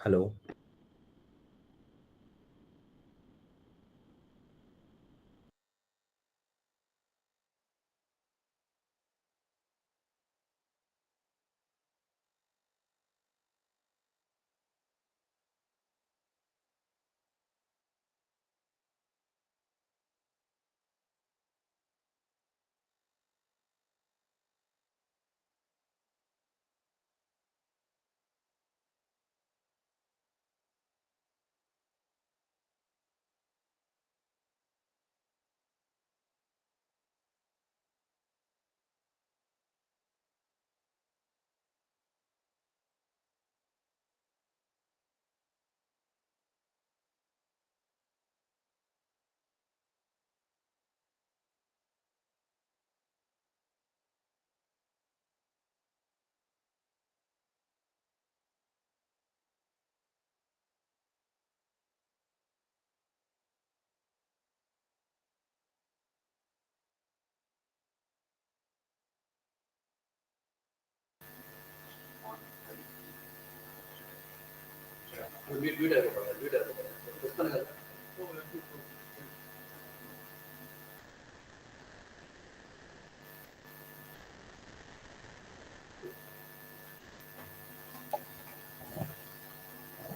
Hello.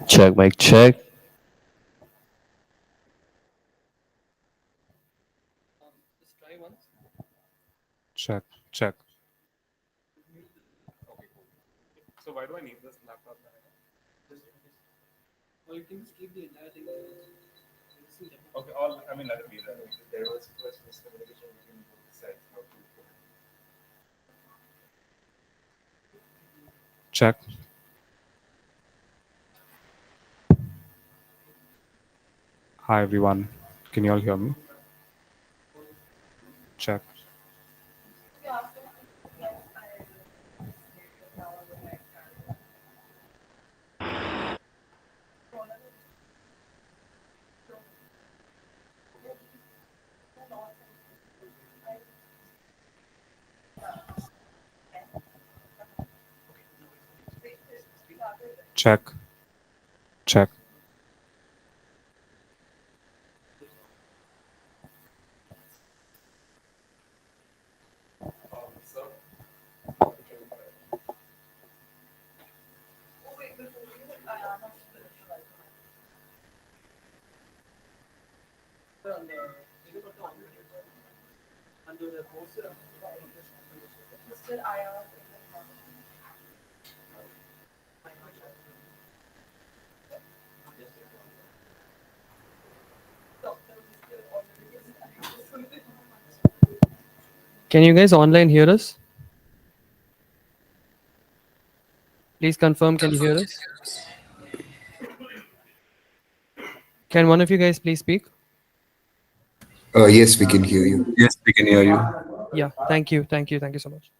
Check, mic check. Check, check. Okay, cool. So why do I need this laptop? Okay, all I mean, let it be there. There was first miscommunication between both sides. Check. Hi everyone. Can you all hear me? Check. Check. Check. Can you guys online hear us? Please confirm, can you hear us? Can one of you guys please speak? Yes, we can hear you. Yes, we can hear you. Yeah, thank you, thank you, thank you so much.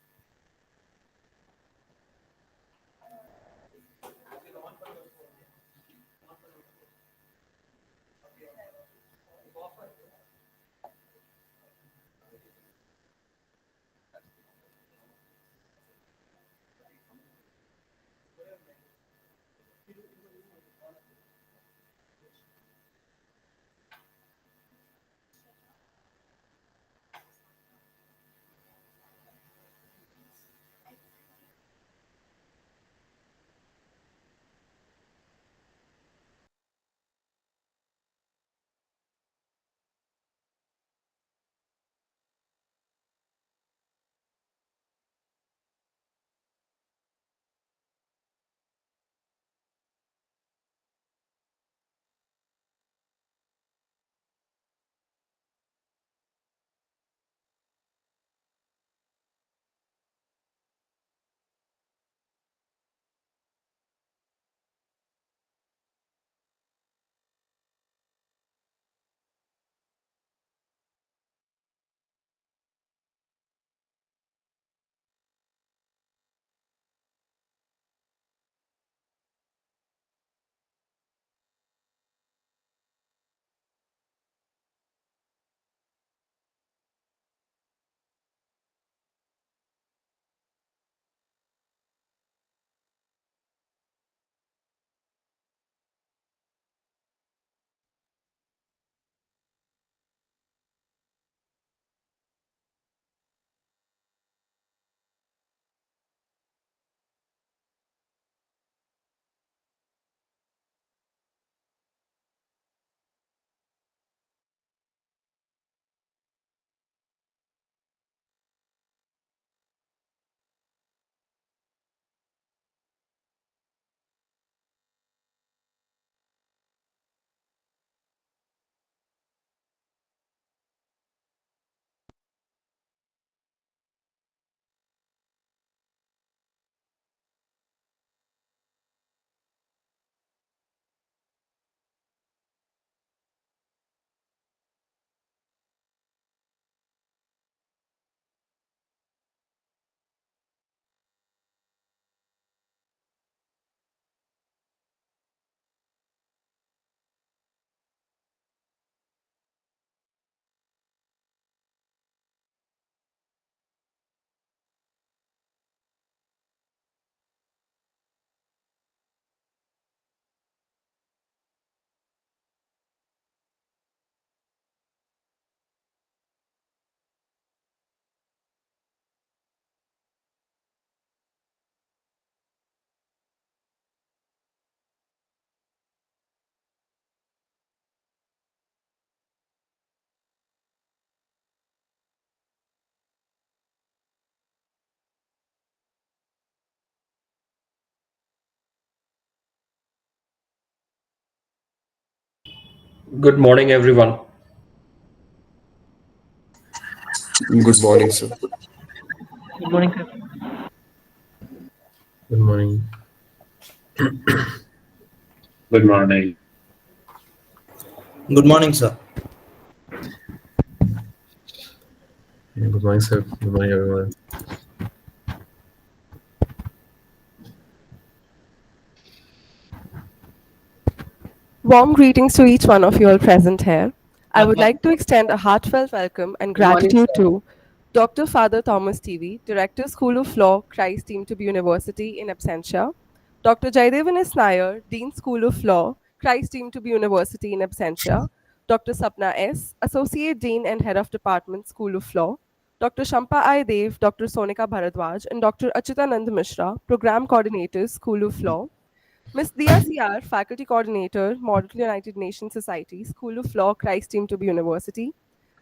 Good morning, everyone. Good morning, sir. Good morning, sir. Good morning. Good morning. Good morning, sir. Good morning, sir. Good morning, everyone. Warm greetings to each one of you all present here. I would like to extend a heartfelt welcome and Good morning, gratitude sir. to Dr. Father Thomas TV, Director, School of Law, Christ Deemed to be University in absentia; Dr. Jaidevan S. Nair, Dean, School of Law, Christ Deemed to be University in absentia; Dr. Sapna S., Associate Dean and Head of Department, School of Law; Dr. Shampa I. Dev, Dr. Sonika Bharadwaj, and Dr. Achutanand Mishra, Program Coordinators, School of Law; Ms. Dia CR, Faculty Coordinator, Model United Nations Society, School of Law, Christ Deemed to be University;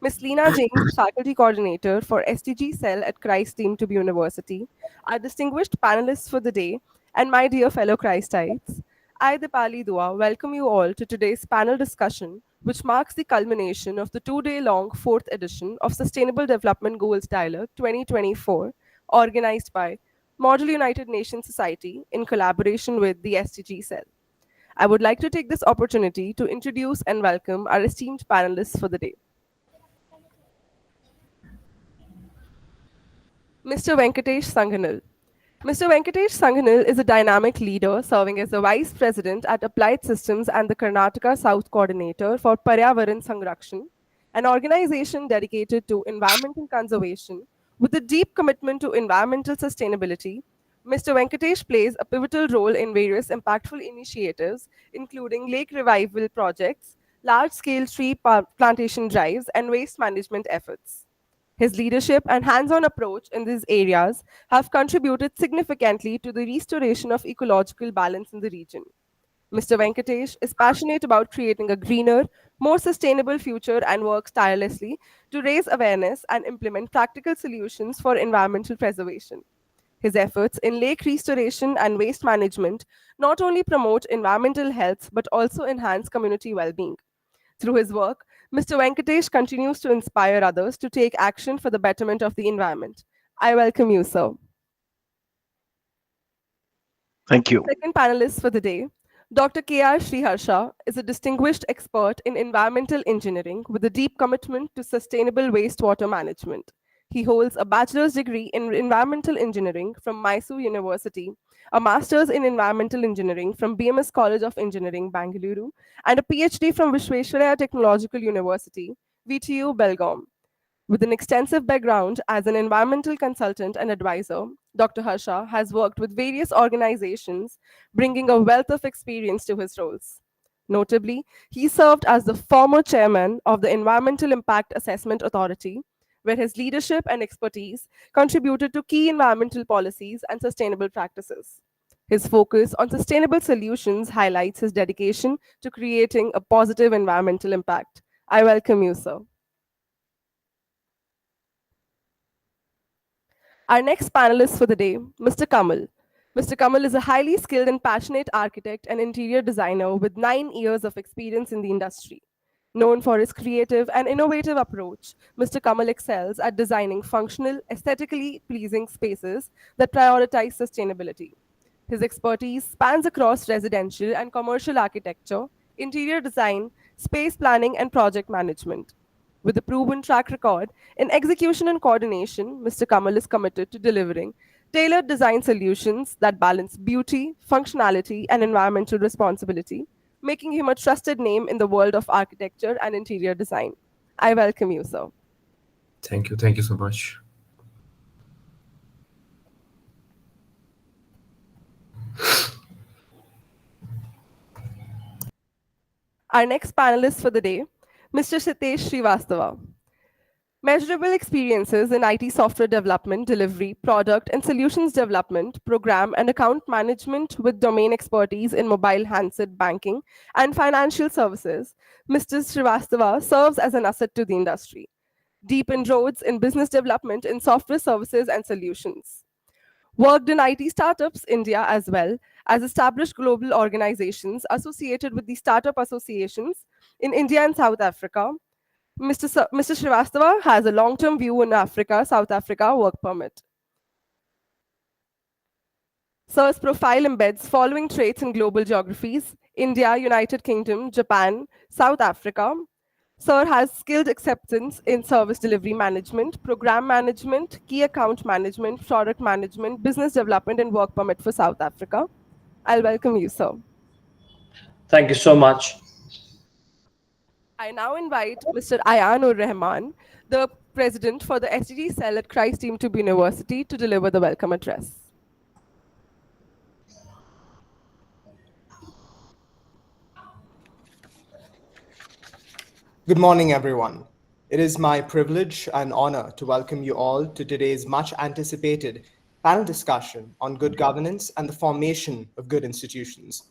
Ms. Leena James, Faculty Coordinator for SDG Cell at Christ Deemed to be University; our distinguished panelists for the day, and my dear fellow Christites. I, Dipali Dua, welcome you all to today's panel discussion, which marks the culmination of the two-day-long fourth edition of Sustainable Development Goals Dialogue 2024, organized by Model United Nations Society in collaboration with the SDG cell. I would like to take this opportunity to introduce and welcome our esteemed panelists for the day. Mr. Venkatesh Sanghanil. Mr. Venkatesh Sanghanil is a dynamic leader serving as the Vice President at Applied Systems and the Karnataka South Coordinator for Paryavaran Sangrakshan, an organization dedicated to environmental conservation with a deep commitment to environmental sustainability. Mr. Venkatesh plays a pivotal role in various impactful initiatives, including lake revival projects, large-scale tree plantation drives, and waste management efforts. His leadership and hands-on approach in these areas have contributed significantly to the restoration of ecological balance in the region. Mr. Venkatesh is passionate about creating a greener, more sustainable future and works tirelessly to raise awareness and implement practical solutions for environmental preservation. His efforts in lake restoration and waste management not only promote environmental health but also enhance community well-being. Through his work, Mr. Venkatesh continues to inspire others to take action for the betterment of the environment. I welcome you, sir. Thank you. Second panelist for the day, Dr. K.R. Sriharsha is a distinguished expert in environmental engineering with a deep commitment to sustainable wastewater management. He holds a bachelor's degree in environmental engineering from Mysore University, a master's in environmental engineering from BMS College of Engineering, Bangalore, and a PhD from Vishwesvaraya Technological University, VTU, Belgaum. With an extensive background as an environmental consultant and advisor, Dr. Harsha has worked with various organizations, bringing a wealth of experience to his roles. Notably, he served as the former chairman of the Environmental Impact Assessment Authority, where his leadership and expertise contributed to key environmental policies and sustainable practices. His focus on sustainable solutions highlights his dedication to creating a positive environmental impact. I welcome you, sir. Our next panelist for the day, Mr. Kamal. Mr. Kamal is a highly skilled and passionate architect and interior designer with 9 years of experience in the industry. Known for his creative and innovative approach, Mr. Kamal excels at designing functional, aesthetically pleasing spaces that prioritize sustainability. His expertise spans across residential and commercial architecture, interior design, space planning, and project management. With a proven track record in execution and coordination, Mr. Kamal is committed to delivering tailored design solutions that balance beauty, functionality, and environmental responsibility, making him a trusted name in the world of architecture and interior design. I welcome you, sir. Thank you. Thank you so much. Our next panelist for the day, Mr. Sitesh Srivastava. Measurable experiences in IT software development, delivery, product and solutions development, program and account management with domain expertise in mobile handset banking and financial services, Mr. Srivastava serves as an asset to the industry. Deep inroads in business development in software services and solutions. Worked in IT startups India as well as established global organizations associated with the startup associations in India and South Africa. Mr. Srivastava has a long-term view in Africa, South Africa work permit. Sir's profile embeds following traits in global geographies: India, United Kingdom, Japan, South Africa. Sir has skilled acceptance in service delivery management, program management, key account management, product management, business development, and work permit for South Africa. I'll welcome you, sir. Thank you so much. I now invite Mr. Ayan Rahman, the president for the SDG cell at Christ Deemed to be University, to deliver the welcome address. Good morning, everyone. It is my privilege and honor to welcome you all to today's much anticipated panel discussion on good governance and the formation of good institutions.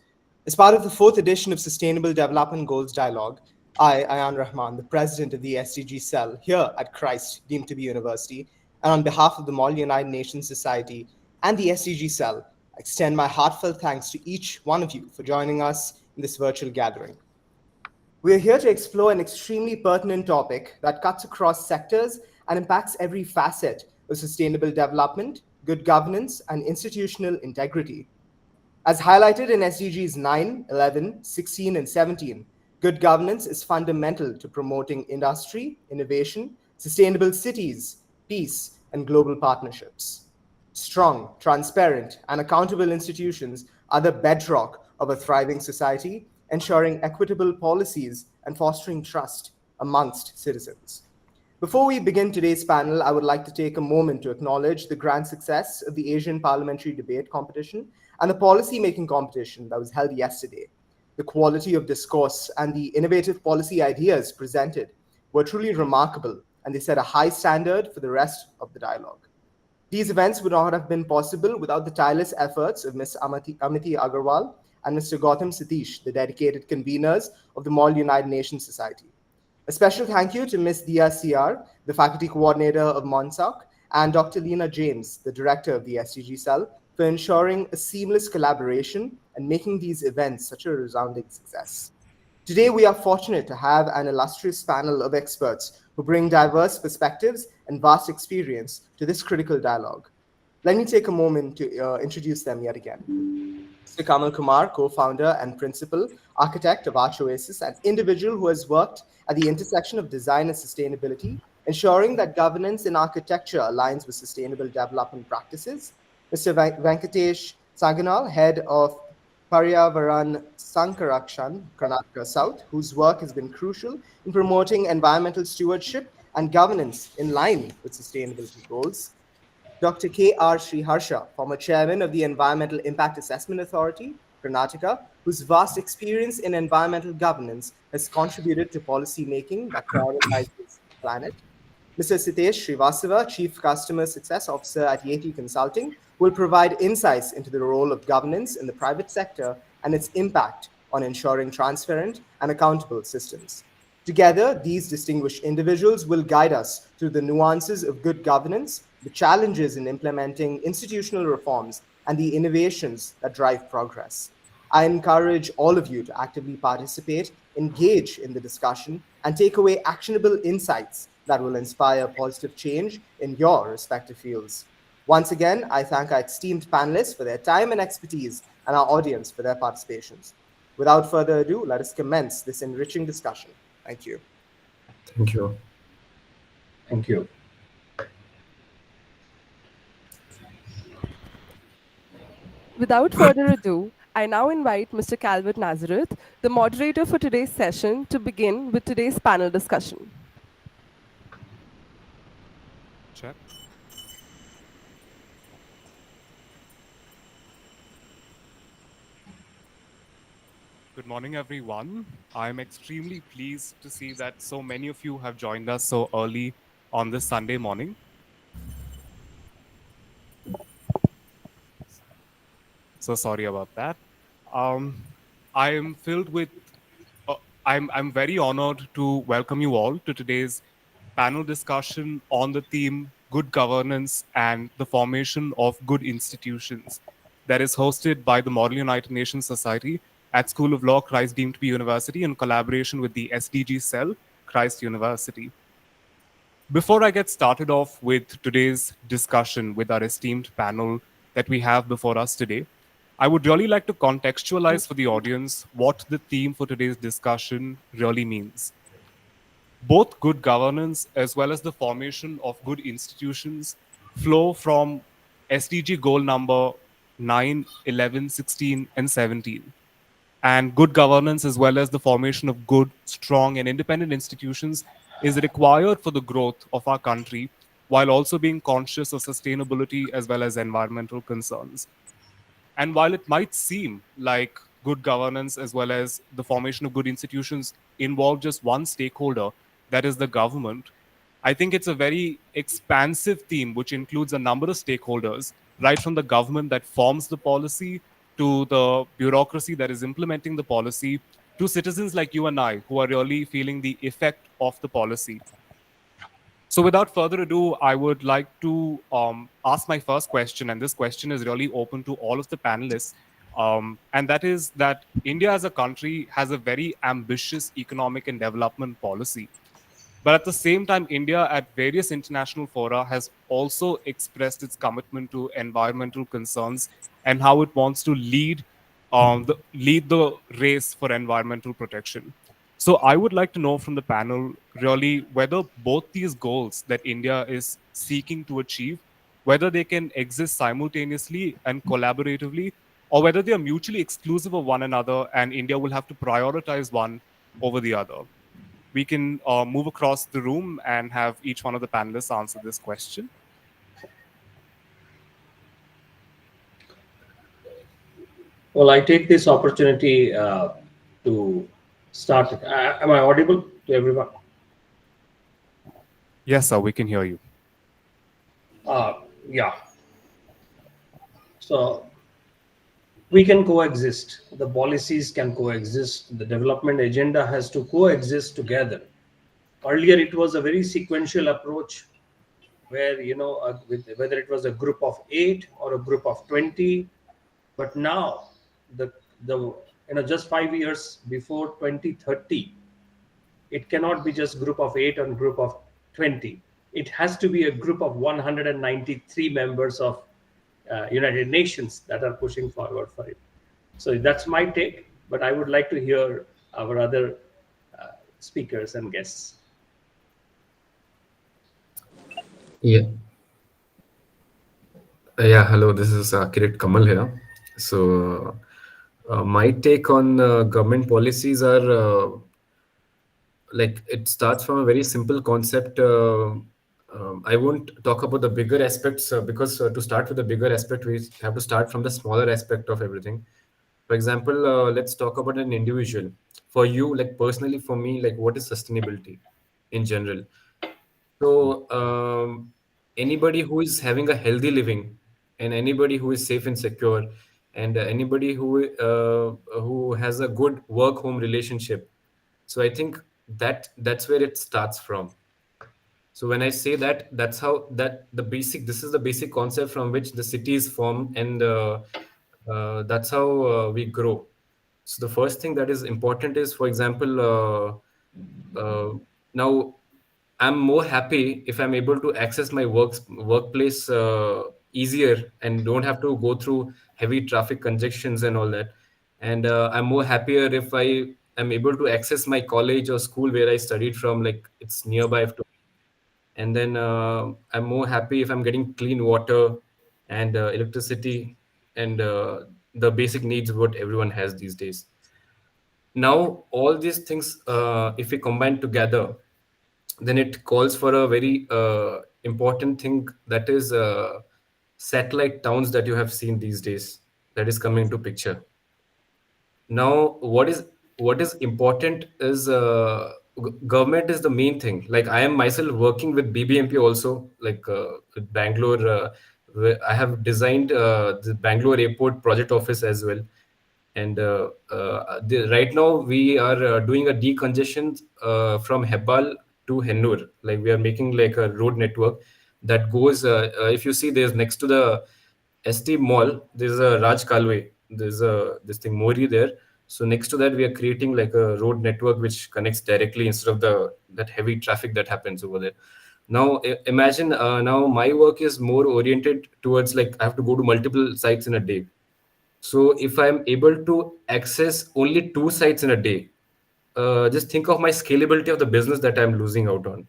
As part of the 4th edition of Sustainable Development Goals Dialogue, I, Ayan Rahman, the president of the SDG cell here at Christ Deemed to be University, and on behalf of the Mall United Nations Society and the SDG cell, I extend my heartfelt thanks to each one of you for joining us in this virtual gathering. We are here to explore an extremely pertinent topic that cuts across sectors and impacts every facet of sustainable development, good governance, and institutional integrity. As highlighted in SDGs 9, 11, 16, and 17, good governance is fundamental to promoting industry, innovation, sustainable cities, peace, and global partnerships. Strong, transparent, and accountable institutions are the bedrock of a thriving society, ensuring equitable policies and fostering trust amongst citizens. Before we begin today's panel, I would like to take a moment to acknowledge the grand success of the Asian Parliamentary Debate Competition and the policy-making competition that was held yesterday. The quality of discourse and the innovative policy ideas presented were truly remarkable, and they set a high standard for the rest of the dialogue. These events would not have been possible without the tireless efforts of Ms. Amity Agarwal and Mr. Gautam Satish, the dedicated conveners of the Mall United Nations Society. A special thank you to Ms. Dia CR, the faculty coordinator of MONSOC, and Dr. Lena James, the director of the SDG cell, for ensuring a seamless collaboration and making these events such a resounding success. Today, we are fortunate to have an illustrious panel of experts who bring diverse perspectives and vast experience to this critical dialogue. Let me take a moment to introduce them yet again. Mr. Kamal Kumar, co-founder and principal architect of Arch Oasis, an individual who has worked at the intersection of design and sustainability, ensuring that governance in architecture aligns with sustainable development practices. Mr. Venkatesh Sanganal, head of Paryavaran Sankarakshan, Karnataka South, whose work has been crucial in promoting environmental stewardship and governance in line with sustainability goals. Dr. K.R. Sriharsha, former chairman of the Environmental Impact Assessment Authority, Karnataka, whose vast experience in environmental governance has contributed to policy making that prioritizes the planet. Mr. Sitesh Srivastava, Chief Customer Success Officer at Yeti Consulting, will provide insights into the role of governance in the private sector and its impact on ensuring transparent and accountable systems. Together, these distinguished individuals will guide us through the nuances of good governance, the challenges in implementing institutional reforms, and the innovations that drive progress. I encourage all of you to actively participate, engage in the discussion, and take away actionable insights that will inspire positive change in your respective fields. Once again, I thank our esteemed panelists for their time and expertise and our audience for their participations. Without further ado, let us commence this enriching discussion. Thank you. Thank you. Thank you. Without further ado, I now invite Mr. Calvert Nazareth, the moderator for today's session, to begin with today's panel discussion. Check. Good morning, everyone. I'm extremely pleased to see that so many of you have joined us so early on this Sunday morning. So sorry about that. I am filled with, I'm very honored to welcome you all to today's panel discussion on the theme Good Governance and the Formation of Good Institutions. that is hosted by the Model United Nations Society at School of Law, Christ deemed to be University, in collaboration with the SDG cell, Christ University. Before I get started off with today's discussion with our esteemed panel that we have before us today, I would really like to contextualize for the audience what the theme for today's discussion really means. Both good governance as well as the formation of good institutions flow from SDG goal number 9, 11, 16, and 17. And good governance as well as the formation of good, strong, and independent institutions is required for the growth of our country while also being conscious of sustainability as well as environmental concerns. And while it might seem like good governance as well as the formation of good institutions involve just one stakeholder, that is the government, I think it's a very expansive theme which includes a number of stakeholders, right from the government that forms the policy to the bureaucracy that is implementing the policy to citizens like you and I who are really feeling the effect of the policy. So without further ado, I would like to ask my first question, and this question is really open to all of the panelists. And that is that India as a country has a very ambitious economic and development policy. But at the same time, India at various international fora has also expressed its commitment to environmental concerns and how it wants to lead the race for environmental protection. So I would like to know from the panel really whether both these goals that India is seeking to achieve, whether they can exist simultaneously and collaboratively, or whether they are mutually exclusive of one another and India will have to prioritize one over the other. We can move across the room and have each one of the panelists answer this question. Well, I take this opportunity to start. Am I audible to everyone? Yes, sir, we can hear you. Yeah. So we can coexist. The policies can coexist. The development agenda has to coexist together. Earlier, it was a very sequential approach where, whether it was a group of 8 or a group of 20, but now just 5 years before 2030, it cannot be just group of 8 and group of 20. It has to be a group of 193 members of United Nations that are pushing forward for it. So that's my take, but I would like to hear our other speakers and guests. Yeah. Hello, this is Kirit Kamal here. So my take on government policies are like it starts from a very simple concept. I won't talk about the bigger aspects because to start with the bigger aspect, we have to start from the smaller aspect of everything. For example, let's talk about an individual. For you, like personally, for me, like what is sustainability in general? So anybody who is having a healthy living, and anybody who is safe and secure, and anybody who has a good work-home relationship. So I think that's where it starts from. So when I say that, that's how this is the basic concept from which the cities form, and that's how we grow. So the first thing that is important is, for example, now I'm more happy if I'm able to access my workplace easier and don't have to go through heavy traffic congestions and all that. And I'm more happier if I am able to access my college or school where I studied from, like it's nearby to me. And then I'm more happy if I'm getting clean water and electricity and the basic needs what everyone has these days. Now all these things, if we combine together, then it calls for a very important thing, that is satellite towns that you have seen these days, that is coming into picture. Now what is important is government is the main thing. Like I am myself working with BBMP also, like with Bangalore, where I have designed the Bangalore airport project office as well. And right now we are doing a decongestion from Hebbal to Hennur. Like we are making like a road network that goes. If you see, there's next to the ST Mall, there's a Raj Kalwe, there's a this thing Mori there. So next to that, we are creating like a road network which connects directly instead of the that heavy traffic that happens over there. Now imagine now my work is more oriented towards like I have to go to multiple sites in a day. So if I'm able to access only 2 sites in a day, just think of my scalability of the business that I'm losing out on.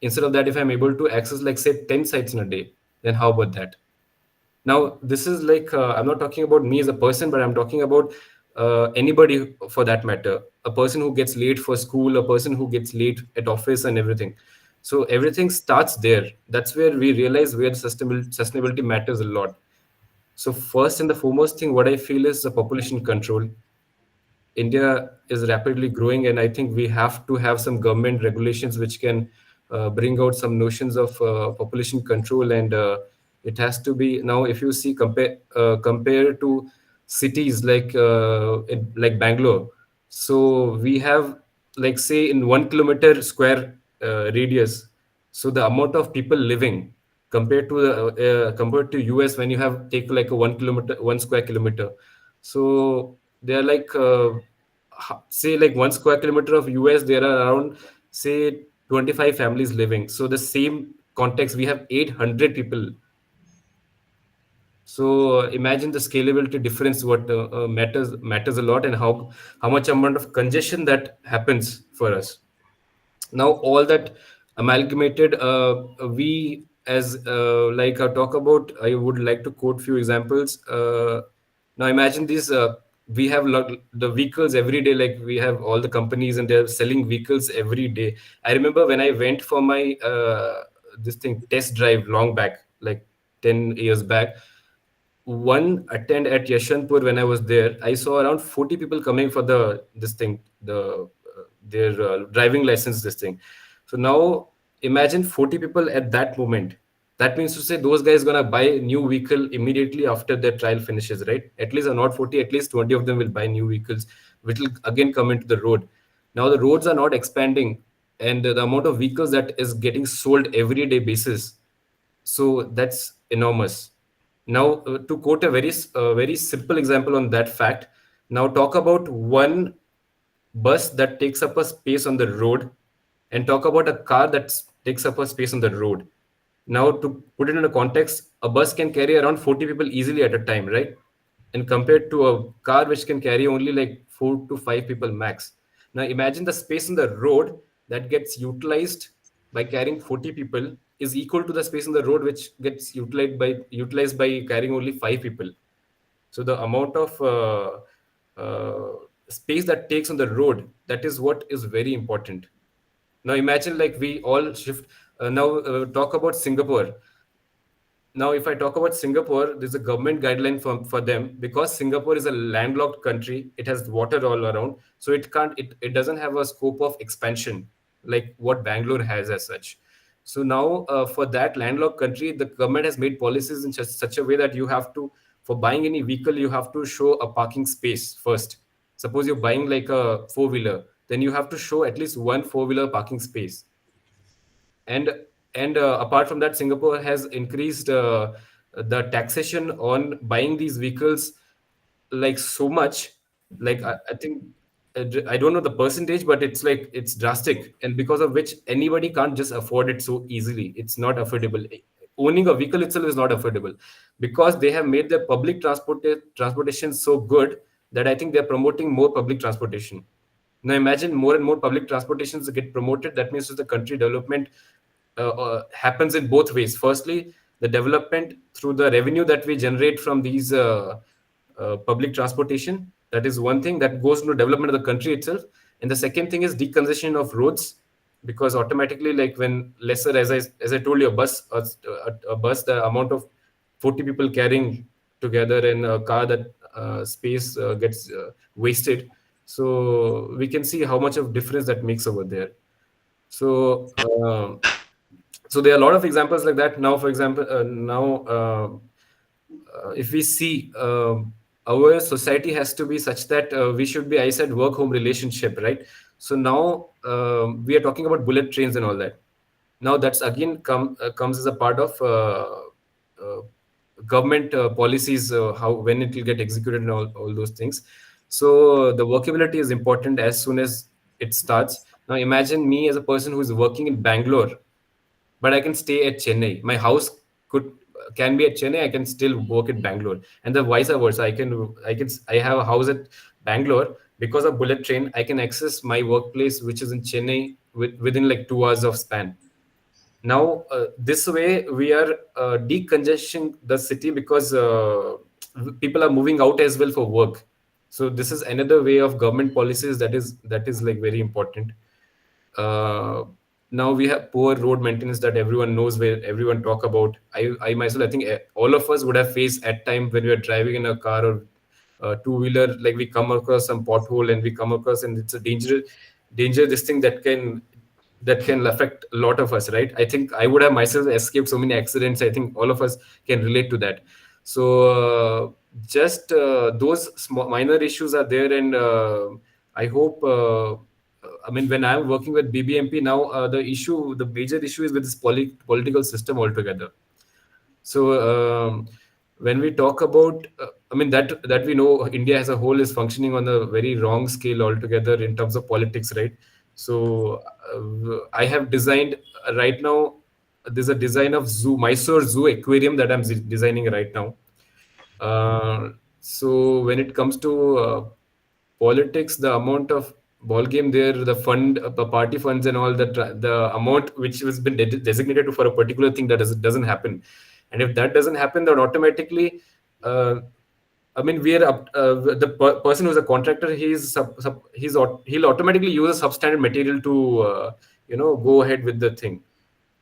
Instead of that, if I'm able to access like say 10 sites in a day, then how about that? Now this is like I'm not talking about me as a person, but I'm talking about anybody for that matter. A person who gets late for school, a person who gets late at office and everything. So everything starts there. That's where we realize where sustainability matters a lot. So first and the foremost thing, what I feel is the population control. India is rapidly growing, and I think we have to have some government regulations which can bring out some notions of population control. And it has to be now. If you see compare to cities like Bangalore, so we have like say in 1 kilometer square radius. So the amount of people living compared to US when you have take like a 1 kilometer 1 square kilometer, so they are like say like 1 square kilometer of US, there are around say 25 families living. So the same context, we have 800 people. So imagine the scalability difference. What matters a lot, and how much amount of congestion that happens for us. Now all that amalgamated, we as like I talk about, I would like to quote few examples. Now imagine these we have the vehicles every day, like we have all the companies and they're selling vehicles every day. I remember when I went for my this thing test drive long back, like 10 years back, one attend at Yeshwanthpur. When I was there, I saw around 40 people coming for this thing, their driving license, this thing. So now imagine 40 people at that moment. That means to say those guys gonna buy a new vehicle immediately after their trial finishes, right? At least not 40, at least 20 of them will buy new vehicles, which will again come into the road. Now the roads are not expanding, and the amount of vehicles that is getting sold every day basis, so that's enormous. Now, to quote a very simple example on that fact, now talk about one bus that takes up a space on the road, and talk about a car that takes up a space on the road. Now, to put it in a context, a bus can carry around 40 people easily at a time, right? And compared to a car which can carry only like 4 to 5 people max. Now, imagine the space on the road that gets utilized by carrying 40 people is equal to the space on the road which gets utilized by carrying only 5 people. So the amount of space that takes on the road, that is what is very important. Now imagine like we all shift. Now talk about Singapore. Now, if I talk about Singapore, there's a government guideline for them, because Singapore is a landlocked country. It has water all around, so it doesn't have a scope of expansion like what Bangalore has as such. So now, for that landlocked country, the government has made policies in such a way that you have to, for buying any vehicle, you have to show a parking space first. Suppose you're buying like a four-wheeler, then you have to show at least one four-wheeler parking space. And apart from that, Singapore has increased the taxation on buying these vehicles like so much. Like I think I don't know the percentage, but it's drastic, and because of which anybody can't just afford it so easily. It's not affordable. Owning a vehicle itself is not affordable, because they have made their transportation so good that I think they're promoting more public transportation. Now imagine more and more public transportations get promoted. That means the country development happens in both ways. Firstly, the development through the revenue that we generate from these public transportation. That is one thing that goes into development of the country itself. And the second thing is decongestion of roads, because automatically, like when lesser, as I told you, a bus, the amount of 40 people carrying together in a car, that space gets wasted. So we can see how much of difference that makes over there. So so there are a lot of examples like that. Now, for example, if we see our society has to be such that we should be, I said, work home relationship, right? So now we are talking about bullet trains and all that. Now that's again comes as a part of government policies, how when it will get executed and all those things. So the workability is important as soon as it starts. Now imagine me as a person who is working in Bangalore, but I can stay at Chennai. My house could can be at Chennai. I can still work at Bangalore, and the vice versa. I have a house at Bangalore because of bullet train. I can access my workplace, which is in Chennai, within like 2 hours of span. Now this way we are decongesting the city because people are moving out as well for work. So this is another way of government policies that is like very important. uh, Now we have poor road maintenance that everyone knows, where everyone talk about. I myself, I think all of us would have faced at time when we are driving in a car or two-wheeler, like we come across some pothole and we come across, and it's a danger, this thing that can affect a lot of us, right? I think I would have myself escaped so many accidents. I think all of us can relate to that. So just those small minor issues are there, and I hope I mean, when I'm working with BBMP now, the major issue is with this political system altogether. So when we talk about, I mean, that we know India as a whole is functioning on a very wrong scale altogether in terms of politics, right? So I have designed right now. There's a design of Mysore Zoo aquarium that I'm designing right now. So when it comes to politics, the amount of ball game there, the fund, party funds, and all that, the amount which has been designated for a particular thing, that doesn't happen. And if that doesn't happen, then automatically, I mean, we are up. The person who's a contractor, he'll automatically use a substandard material to go ahead with the thing.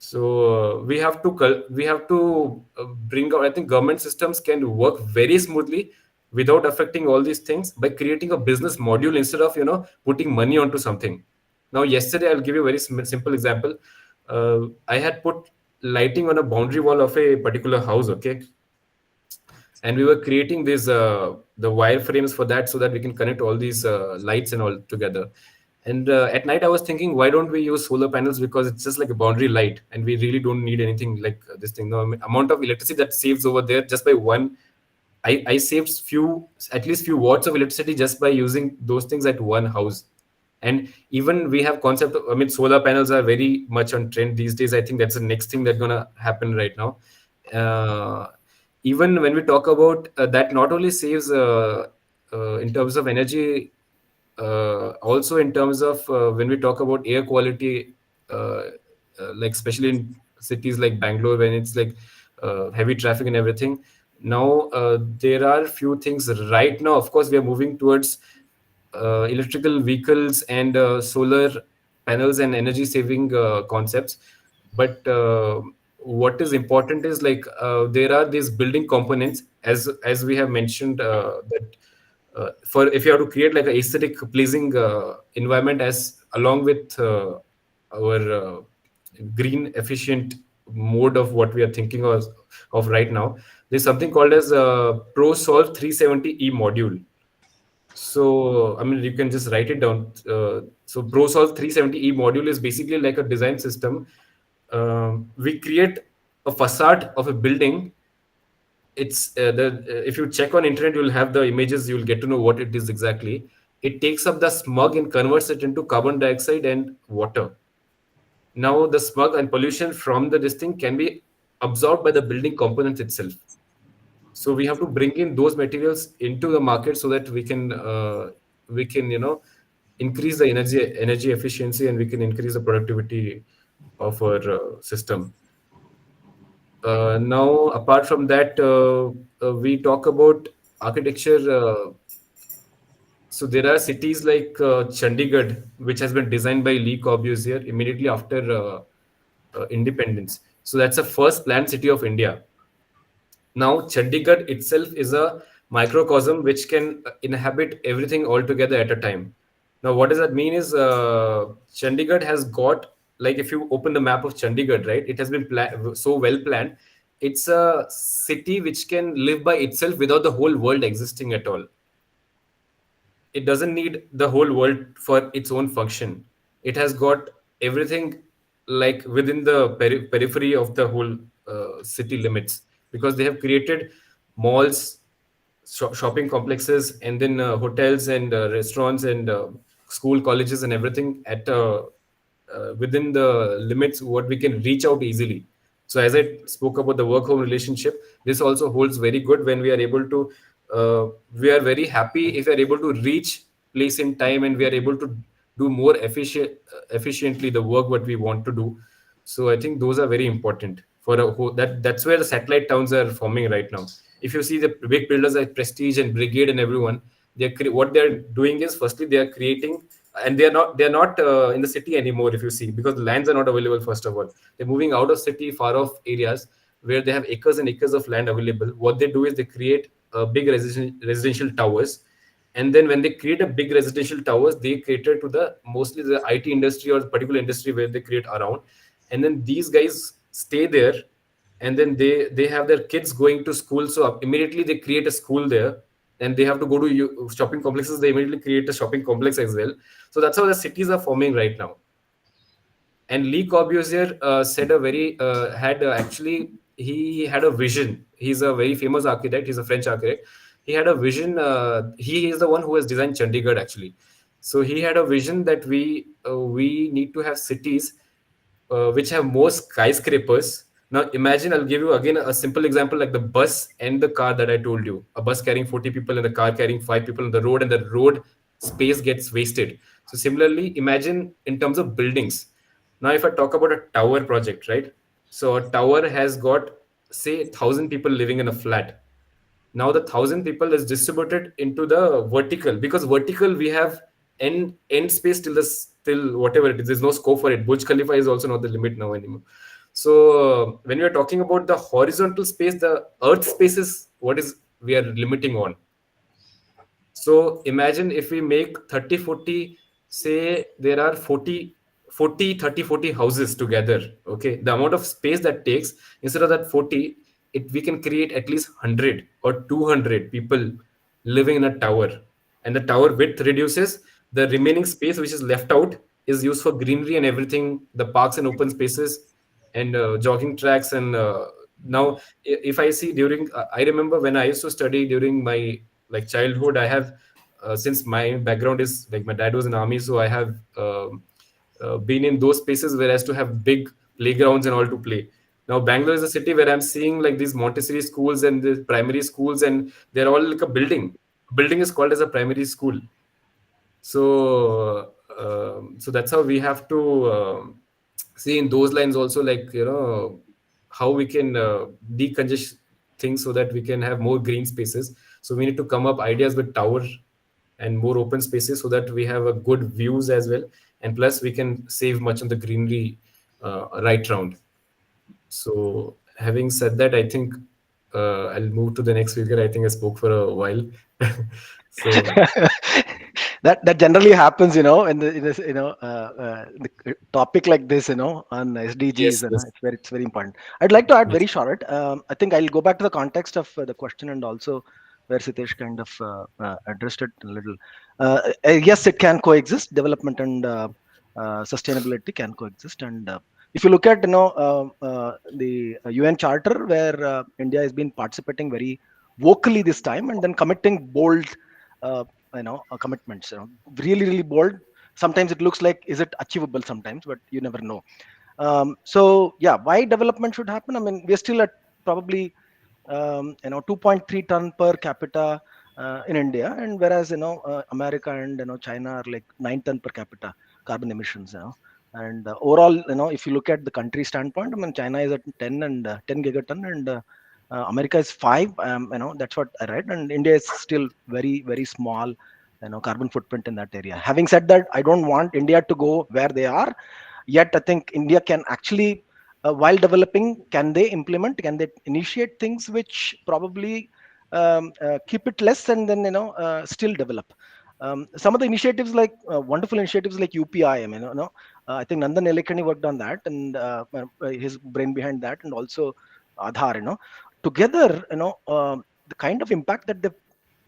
So we have to bring out. I think government systems can work very smoothly without affecting all these things by creating a business module instead of putting money onto something. Now, yesterday I'll give you a very simple example. I had put lighting on a boundary wall of a particular house, okay, and we were creating these the wireframes for that so that we can connect all these lights and all together. And at night I was thinking, why don't we use solar panels, because it's just like a boundary light and we really don't need anything like this thing. No, I mean, amount of electricity that saves over there just by one, I saved at least few watts of electricity just by using those things at one house. And even we have concept of, I mean, solar panels are very much on trend these days. I think that's the next thing that's gonna happen right now. Even when we talk about that, not only saves in terms of energy, also in terms of when we talk about air quality, like especially in cities like Bangalore, when it's like heavy traffic and everything. Now there are few things right now. Of course, we are moving towards electrical vehicles and solar panels and energy saving concepts. But what is important is like there are these building components, as we have mentioned, that for if you have to create like an aesthetic pleasing environment, as along with our green efficient mode of what we are thinking of right now, there's something called as ProSolve 370E module. So, I mean, you can just write it down. So, ProSolve 370E module is basically like a design system. We create a facade of a building. It's if you check on internet, you'll have the images. You'll get to know what it is exactly. It takes up the smog and converts it into carbon dioxide and water. Now, the smog and pollution from this thing can be absorbed by the building components itself. So we have to bring in those materials into the market so that we can increase the energy efficiency, and we can increase the productivity of our system. Now, apart from that, we talk about architecture. So there are cities like Chandigarh, which has been designed by Le Corbusier immediately after independence. So that's the first planned city of India. Now, Chandigarh itself is a microcosm which can inhabit everything altogether at a time. Now, what does that mean is Chandigarh has got, like if you open the map of Chandigarh, right, it has been so well planned. It's a city which can live by itself without the whole world existing at all. It doesn't need the whole world for its own function. It has got everything like within the periphery of the whole city limits. because they have created malls, shopping complexes, and then hotels and restaurants and school, colleges, and everything at within the limits what we can reach out easily. So as I spoke about the work-home relationship, this also holds very good when we are able to. We are very happy if we are able to reach place in time, and we are able to do more efficiently the work what we want to do. So I think those are very important for a whole, that's where the satellite towns are forming right now. If you see the big builders like Prestige and Brigade and everyone, what they're doing is firstly they are creating, and they're not in the city anymore. If you see, because the lands are not available, first of all, they're moving out of city, far off areas where they have acres and acres of land available. What they do is they create big residential towers, and then when they create a big residential towers, they cater to the mostly the IT industry or the particular industry where they create around, and then these guys stay there, and then they have their kids going to school, so immediately they create a school there, and they have to go to shopping complexes, they immediately create a shopping complex as well. So that's how the cities are forming right now. And Lee Corbusier said a very had actually he had a vision. He's a very famous architect. He's a French architect. He had a vision. He is the one who has designed Chandigarh actually. So he had a vision that we need to have cities which have more skyscrapers. Now imagine, I'll give you again a simple example like the bus and the car that I told you. A bus carrying 40 people and the car carrying 5 people on the road, and the road space gets wasted. So similarly, imagine in terms of buildings. Now, if I talk about a tower project, right? So a tower has got, say, 1,000 people living in a flat. Now the 1,000 people is distributed into the vertical, because vertical we have end space till whatever it is. There's no scope for it. Burj Khalifa is also not the limit now anymore. So when we are talking about the horizontal space, the earth space is what is we are limiting on. So imagine if we make 30, 40, say there are 40, 30, 40 houses together. Okay. The amount of space that takes, instead of that 40, we can create at least 100 or 200 people living in a tower. And the tower width reduces. The remaining space which is left out is used for greenery and everything, the parks and open spaces and jogging tracks. And now if I see during, I remember when I used to study during my like childhood, I have since my background is like my dad was in army, so I have been in those spaces where I used to have big playgrounds and all to play. Now Bangalore is a city where I'm seeing like these Montessori schools and the primary schools, and they're all like a building. Building is called as a primary school. So so that's how we have to see in those lines also, like how we can decongest things so that we can have more green spaces. So we need to come up ideas with tower and more open spaces so that we have a good views as well, and plus we can save much on the greenery right round. So having said that, I think I'll move to the next speaker. I think I spoke for a while. So that generally happens, in this, the topic like this, on SDGs, yes, yes. it's very important. I'd like to add Yes. very short. I think I'll go back to the context of the question, and also where Sitesh kind of addressed it a little. Yes, it can coexist. Development and sustainability can coexist. And if you look at the UN Charter, where India has been participating very vocally this time, and then committing bold commitments, really bold. Sometimes it looks like, is it achievable sometimes, but you never know. So yeah, why development should happen? I mean, we're still at probably 2.3 ton per capita in India, and whereas America and China are like 9 ton per capita carbon emissions. And overall, if you look at the country standpoint, I mean, China is at 10 and 10 gigaton, and America is 5. That's what I read, and India is still very small, carbon footprint in that area. Having said that, I don't want India to go where they are. Yet I think India can actually, while developing, can they initiate things which probably keep it less, and then still develop. Some of the initiatives, like wonderful initiatives like UPI. I mean, I think Nandan Nilekani worked on that, and his brain behind that, and also Aadhaar. Together, the kind of impact that they've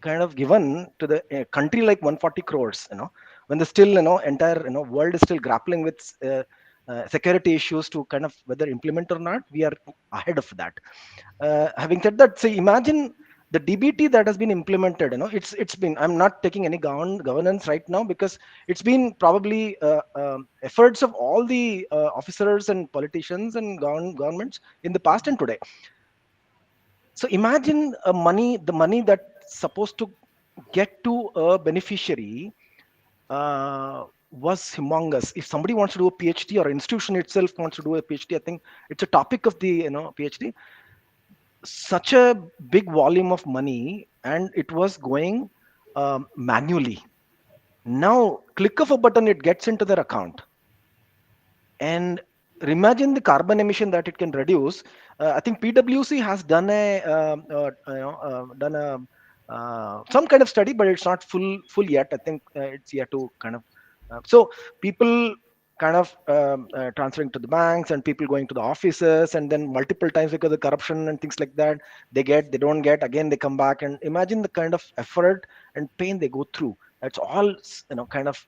kind of given to the country, like 140 crores. When the still entire world is still grappling with security issues to kind of whether implement or not, we are ahead of that. Having said that, say imagine the DBT that has been implemented. It's been, I'm not taking any governance right now, because it's been probably efforts of all the officers and politicians and governments in the past and today. So imagine the money that's supposed to get to a beneficiary was humongous. If somebody wants to do a PhD, or institution itself wants to do a PhD, I think it's a topic of the PhD. Such a big volume of money, and it was going manually. Now, click of a button, it gets into their account. And imagine the carbon emission that it can reduce. I think PwC has done some kind of study, but it's not full yet. I think it's yet to kind of. So people kind of transferring to the banks, and people going to the offices, and then multiple times because of corruption and things like that, they don't get, again they come back, and imagine the kind of effort and pain they go through. It's all kind of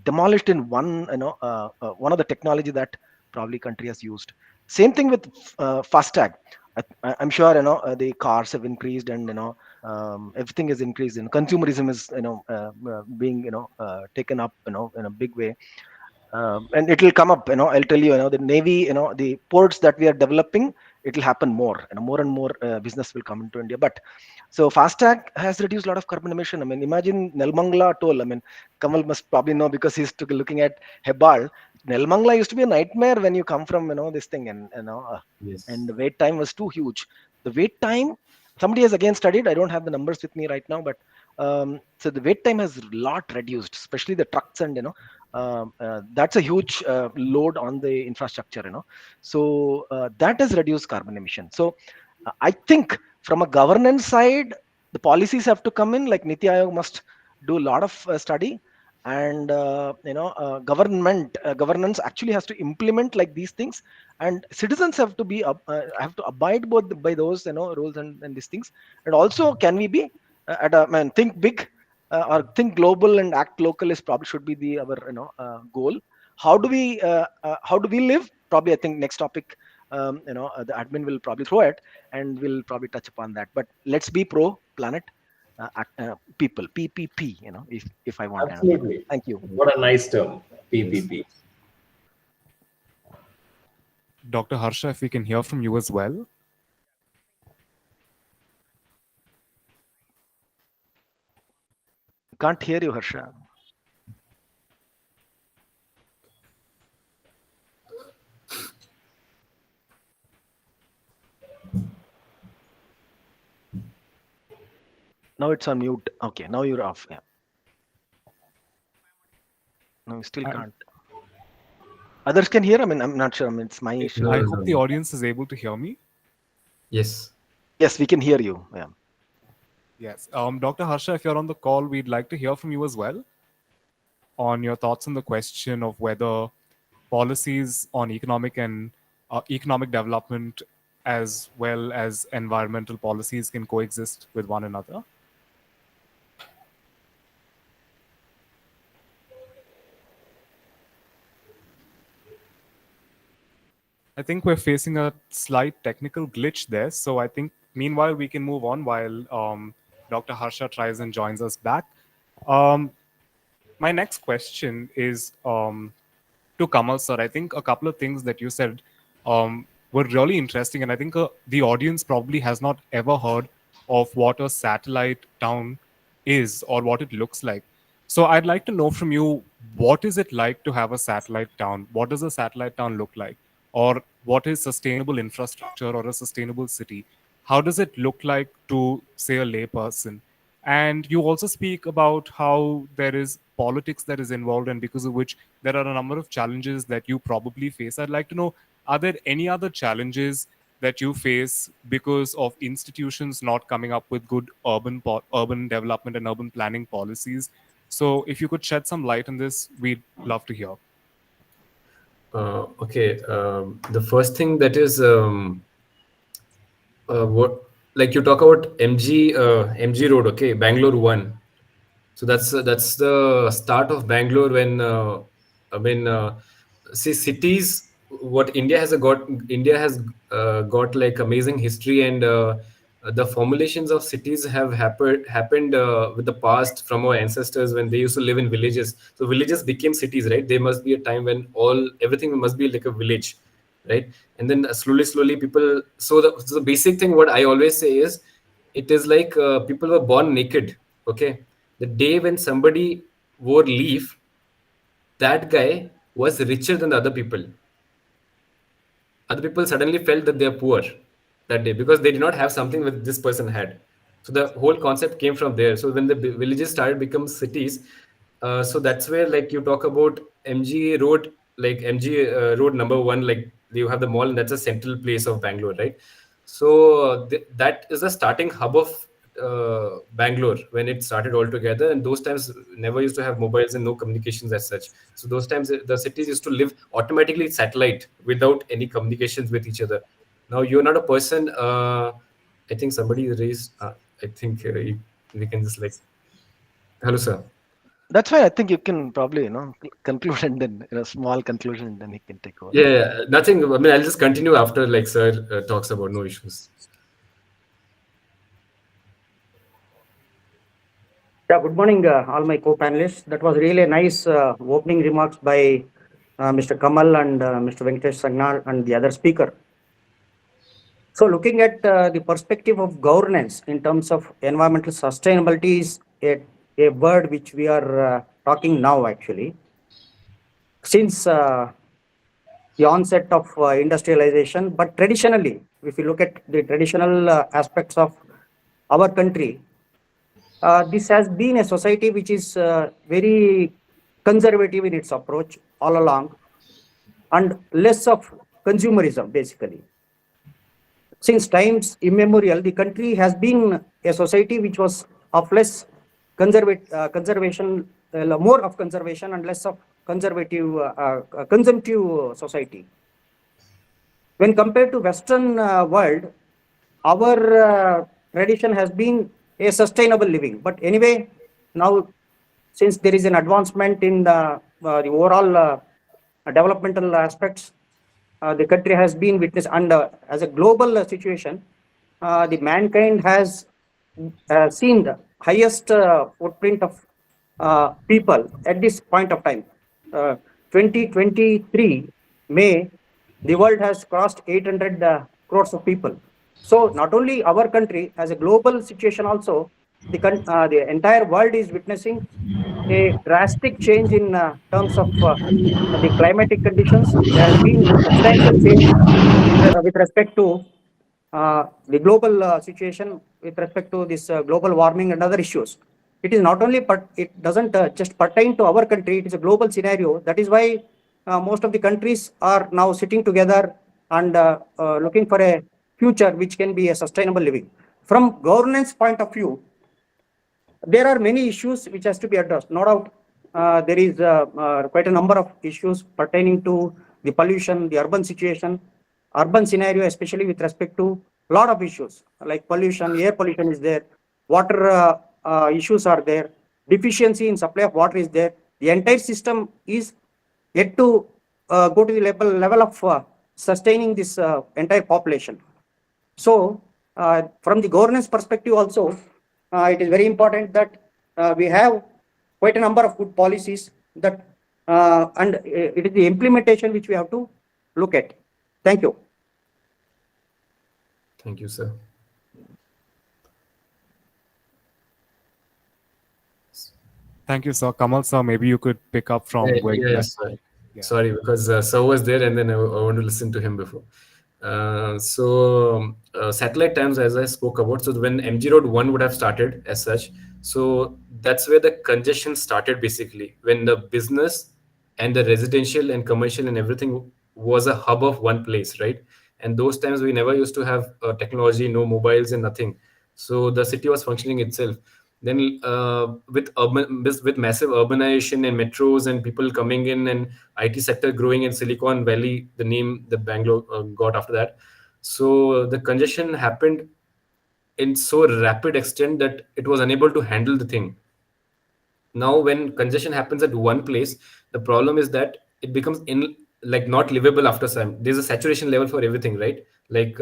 demolished in one of the technology that probably country has used. Same thing with FASTag. I'm sure the cars have increased, and everything is increased, and consumerism is being taken up in a big way. And it will come up. I'll tell you. The Navy. The ports that we are developing, it will happen more. More and more business will come into India. But so FASTag has reduced a lot of carbon emission. I mean, imagine Nelmangla toll. I mean, Kamal must probably know, because he's looking at Hebal. Nelmangla used to be a nightmare when you come from this thing, and Yes. and the wait time was too huge. The wait time, somebody has again studied. I don't have the numbers with me right now, but so the wait time has a lot reduced, especially the trucks, and that's a huge load on the infrastructure. So that has reduced carbon emission. So I think from a governance side, the policies have to come in. Like Niti Aayog must do a lot of study, and governance actually has to implement like these things, and citizens have to be have to abide by those rules and these things. And also, can we be think big, or think global and act local is probably should be our goal. How do we live? Probably I think next topic, the admin will probably throw it, and we'll probably touch upon that. But let's be pro planet, people, PPP. If I want. Absolutely. Thank you. What a nice term, PPP. Dr. Harsha, if we can hear from you as well. Can't hear you, Harsha. Now it's on mute. Okay, now you're off. Yeah. No, you still can't. Others can hear. I mean, I'm not sure. I mean, it's my issue. I hope the audience is able to hear me. Yes. Yes, we can hear you. Yeah. Yes. Dr. Harsha, if you're on the call, we'd like to hear from you as well on your thoughts on the question of whether policies on economic and economic development as well as environmental policies can coexist with one another. I think we're facing a slight technical glitch there. So I think meanwhile we can move on while Dr. Harsha tries and joins us back. My next question is to Kamal sir. I think a couple of things that you said were really interesting. And I think the audience probably has not ever heard of what a satellite town is or what it looks like. So I'd like to know from you, what is it like to have a satellite town? What does a satellite town look like? Or what is sustainable infrastructure or a sustainable city? How does it look like to, say, a layperson? And you also speak about how there is politics that is involved, and because of which there are a number of challenges that you probably face. I'd like to know, are there any other challenges that you face because of institutions not coming up with good urban development and urban planning policies? So if you could shed some light on this, we'd love to hear. Okay. The first thing that is what, like you talk about MG Road, okay, Bangalore 1. So that's the start of Bangalore when see, cities, what India has got like amazing history, and the formulations of cities have happened with the past, from our ancestors when they used to live in villages. So villages became cities, right? There must be a time when everything must be like a village, right? And then slowly people, so the basic thing what I always say is, it is like people were born naked. Okay, the day when somebody wore leaf, that guy was richer than the other people. Other people suddenly felt that they're poor that day because they did not have something that this person had. So the whole concept came from there. So when the villages started become cities, so that's where, like, you talk about MG Road, like MG Road number one, like you have the mall, and that's a central place of Bangalore, right? So that is the starting hub of Bangalore when it started all together. And those times never used to have mobiles and no communications as such. So those times the cities used to live automatically satellite without any communications with each other. Now you're not a person. I think somebody raised. I think we can just like, hello, sir. That's why I think you can probably, conclude, and then small conclusion, and then he can take over. Yeah, nothing. I mean, I'll just continue after like sir talks about, no issues. Yeah, good morning, all my co-panelists. That was really a nice opening remarks by Mr. Kamal and Mr. Venkatesh Sagnal and the other speaker. So looking at the perspective of governance in terms of environmental sustainability is a word which we are talking now actually. Since the onset of industrialization, but traditionally, if you look at the traditional aspects of our country, this has been a society which is very conservative in its approach all along, and less of consumerism basically. Since times immemorial, the country has been a society which was of less conservation, more of conservation and less of conservative, consumptive society. When compared to Western world, our tradition has been a sustainable living. But anyway, now since there is an advancement in the overall developmental aspects, the country has been witness, and as a global situation, the mankind has seen the highest footprint of people at this point of time. 2023 May, the world has crossed 800 crores of people. So not only our country, as a global situation also, the entire world is witnessing a drastic change in terms of the climatic conditions. There has been substantial change with respect to the global situation, with respect to this global warming and other issues. It is not only, but it doesn't just pertain to our country. It is a global scenario. That is why most of the countries are now sitting together and looking for a future which can be a sustainable living. From governance point of view, there are many issues which has to be addressed. No doubt, there is quite a number of issues pertaining to the pollution, the urban situation, urban scenario, especially with respect to a lot of issues like pollution, air pollution is there, water issues are there, deficiency in supply of water is there. The entire system is yet to go to the level of sustaining this entire population. So, from the governance perspective also, it is very important that we have quite a number of good policies that, and it is the implementation which we have to look at. Thank you. Thank you, sir. Thank you, sir. Kamal, sir, maybe you could pick up from where you left. Sorry. Yeah. Sorry, because sir was there, and then I want to listen to him before. So satellite times, as I spoke about, so when MG Road 1 would have started as such, so that's where the congestion started basically, when the business and the residential and commercial and everything was a hub of one place, right? And those times we never used to have technology, no mobiles and nothing. So the city was functioning itself. Then with massive urbanization and metros and people coming in and IT sector growing in Silicon Valley, the name the Bangalore got after that. So the congestion happened in so rapid extent that it was unable to handle the thing. Now, when congestion happens at one place, the problem is that it becomes like not livable after some. There's a saturation level for everything, right? Like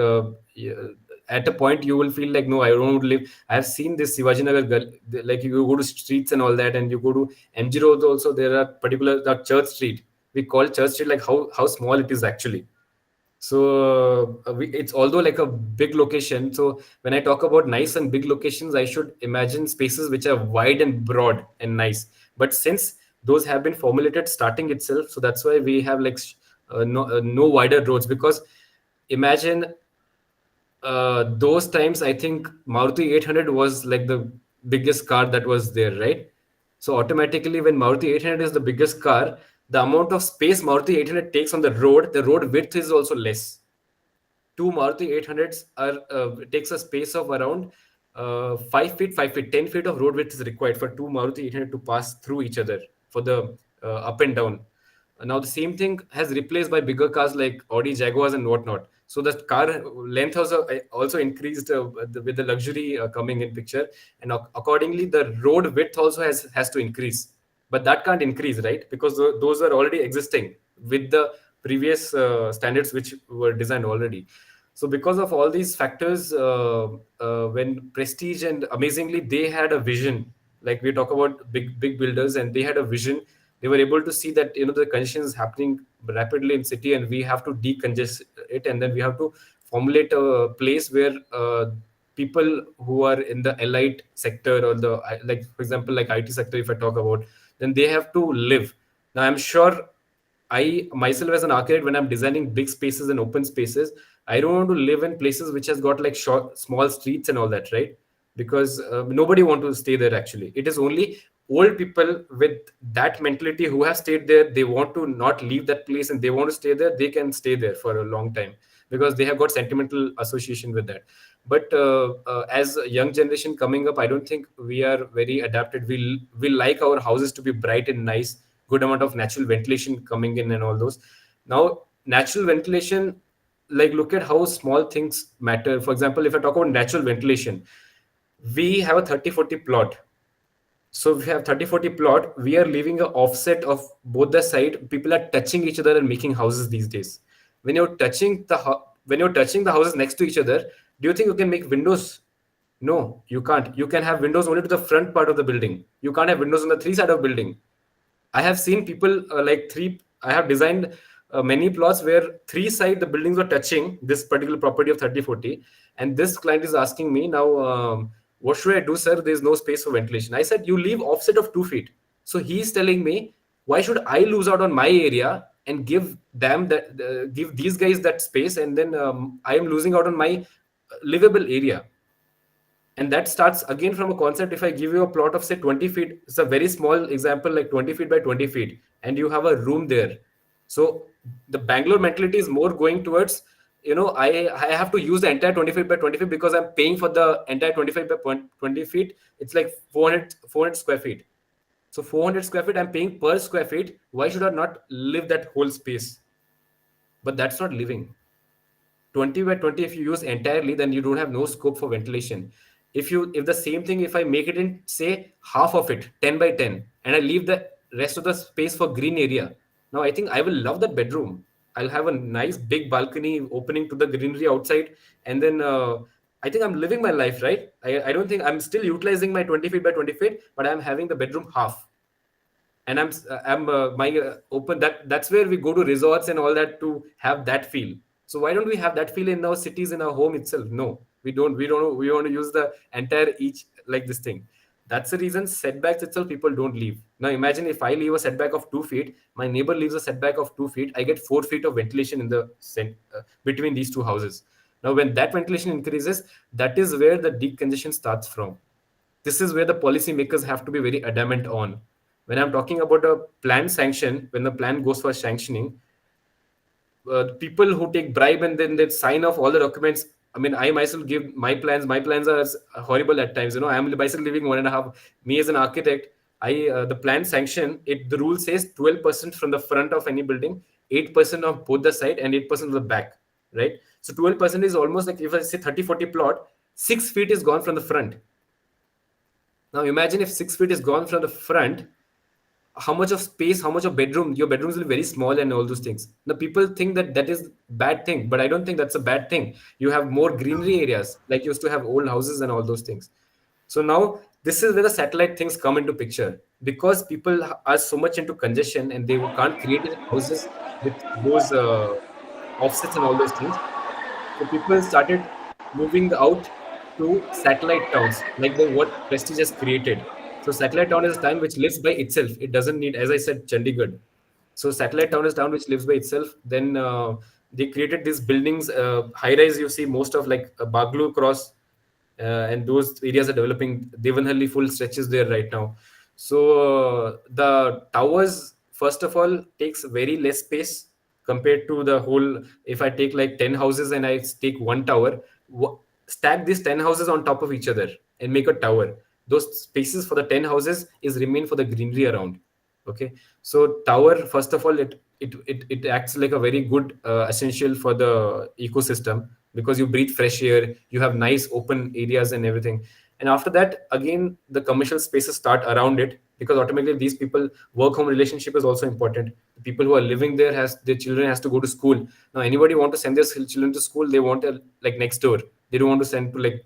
at a point you will feel like, no, I don't want to live. I have seen this Shivaji Nagar like you go to streets and all that, and you go to MG Road also, there are particular Church Street. We call Church Street like how small it is actually. So it's although like a big location. So when I talk about nice and big locations, I should imagine spaces which are wide and broad and nice. But since those have been formulated starting itself, so that's why we have like no wider roads. Because imagine those times, I think Maruti 800 was like the biggest car that was there, right? So automatically, when Maruti 800 is the biggest car, the amount of space Maruti 800 takes on the road width is also less. Two Maruti 800s takes a space of around 5 feet, 10 feet of road width is required for two Maruti 800 to pass through each other for the up and down. Now the same thing has replaced by bigger cars like Audi, Jaguars, and whatnot. So the car length also increased with the luxury coming in picture, and accordingly the road width also has to increase. But that can't increase, right? Because those are already existing with the previous standards which were designed already. So because of all these factors, when Prestige and amazingly they had a vision, like we talk about big builders, and they had a vision. They were able to see that the congestion is happening rapidly in city, and we have to decongest it, and then we have to formulate a place where people who are in the elite sector, or the like, for example, like IT sector, if I talk about, then they have to live. Now I'm sure I myself as an architect, when I'm designing big spaces and open spaces, I don't want to live in places which has got like small streets and all that, right? Because nobody want to stay there actually. It is only old people with that mentality who have stayed there. They want to not leave that place and they want to stay there. They can stay there for a long time because they have got sentimental association with that. But as a young generation coming up, I don't think we are very adapted. We like our houses to be bright and nice, good amount of natural ventilation coming in and all those. Now, natural ventilation, like look at how small things matter. For example, if I talk about natural ventilation, we have a 30-40 plot. So if we have 30-40 plot, we are leaving an offset of both the side. People are touching each other and making houses these days. When you're touching the houses next to each other, do you think you can make windows? No, you can't. You can have windows only to the front part of the building. You can't have windows on the three side of building. I have seen people I have designed many plots where three side the buildings were touching this particular property of 30-40. And this client is asking me now, what should I do, sir? There's no space for ventilation. I said, you leave offset of 2 feet. So he's telling me, why should I lose out on my area and give these guys that space? And then I am losing out on my livable area. And that starts again from a concept. If I give you a plot of say 20 feet, it's a very small example, like 20 feet by 20 feet, and you have a room there. So the Bangalore mentality is more going towards, I have to use the entire 20 feet by 20 feet because I'm paying for the entire 25 by 20 feet. It's like 400 square feet. So 400 square feet, I'm paying per square feet. Why should I not live that whole space? But that's not living. 20 by 20, if you use entirely, then you don't have no scope for ventilation. If the same thing, if I make it in say half of it, 10 by 10, and I leave the rest of the space for green area, now I think I will love that bedroom. I'll have a nice big balcony opening to the greenery outside, and then I think I'm living my life, right? I don't think I'm still utilizing my 20 feet by 20 feet, but I'm having the bedroom half, and I'm open. That's where we go to resorts and all that to have that feel. So why don't we have that feel in our cities, in our home itself? No, we don't. We want to use the entire each like this thing. That's the reason setbacks itself people don't leave. Now imagine if I leave a setback of 2 feet, my neighbor leaves a setback of 2 feet, I get 4 feet of ventilation in the between these two houses. Now when that ventilation increases, that is where the decongestion starts from. This is where the policymakers have to be very adamant on. When I'm talking about a plan sanction, when the plan goes for sanctioning, people who take bribe and then they sign off all the documents. I mean, I myself give my plans. My plans are horrible at times. I am myself living 1.5. Me as an architect, the plan sanction, the rule says 12% from the front of any building, 8% of both the side, and 8% of the back, right? So 12% is almost like, if I say 30-40 plot, 6 feet is gone from the front. Now imagine if 6 feet is gone from the front, how much of space, how much of bedroom, your bedrooms will be very small and all those things. Now people think that that is bad thing, but I don't think that's a bad thing. You have more greenery areas, like you used to have old houses and all those things. So now this is where the satellite things come into picture, because people are so much into congestion and they can't create houses with those offsets and all those things. So people started moving out to satellite towns, like the what Prestige has created. So satellite town is a town which lives by itself. It doesn't need, as I said, Chandigarh. So satellite town is town which lives by itself. Then they created these buildings, high rise. You see most of like Baglu Cross, and those areas are developing. Devanhalli full stretches there right now. So the towers, first of all, takes very less space compared to the whole. If I take like 10 houses and I take one tower, stack these 10 houses on top of each other and make a tower. Those spaces for the 10 houses is remain for the greenery around. Okay, so tower, first of all, it acts like a very good essential for the ecosystem, because you breathe fresh air, you have nice open areas and everything. And after that, again, the commercial spaces start around it, because automatically these people, work home relationship is also important. The people who are living there, has their children has to go to school. Now anybody want to send their children to school, they want a, like next door. They don't want to send to like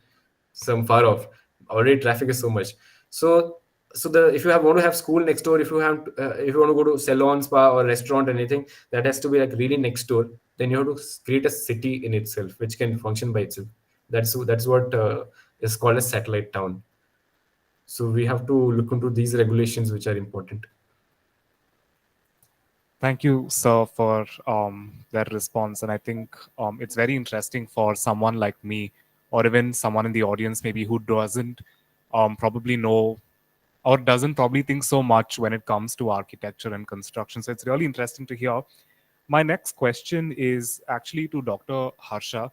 some far off. Already traffic is so much. So the, if you have want to have school next door, if you have if you want to go to salon, spa, or restaurant, anything that has to be like really next door, then you have to create a city in itself which can function by itself. That's what is called a satellite town. So we have to look into these regulations which are important. Thank you, sir, for that response. And I think it's very interesting for someone like me, or even someone in the audience maybe who doesn't probably know, or doesn't probably think so much when it comes to architecture and construction. So it's really interesting to hear. My next question is actually to Dr. Harsha.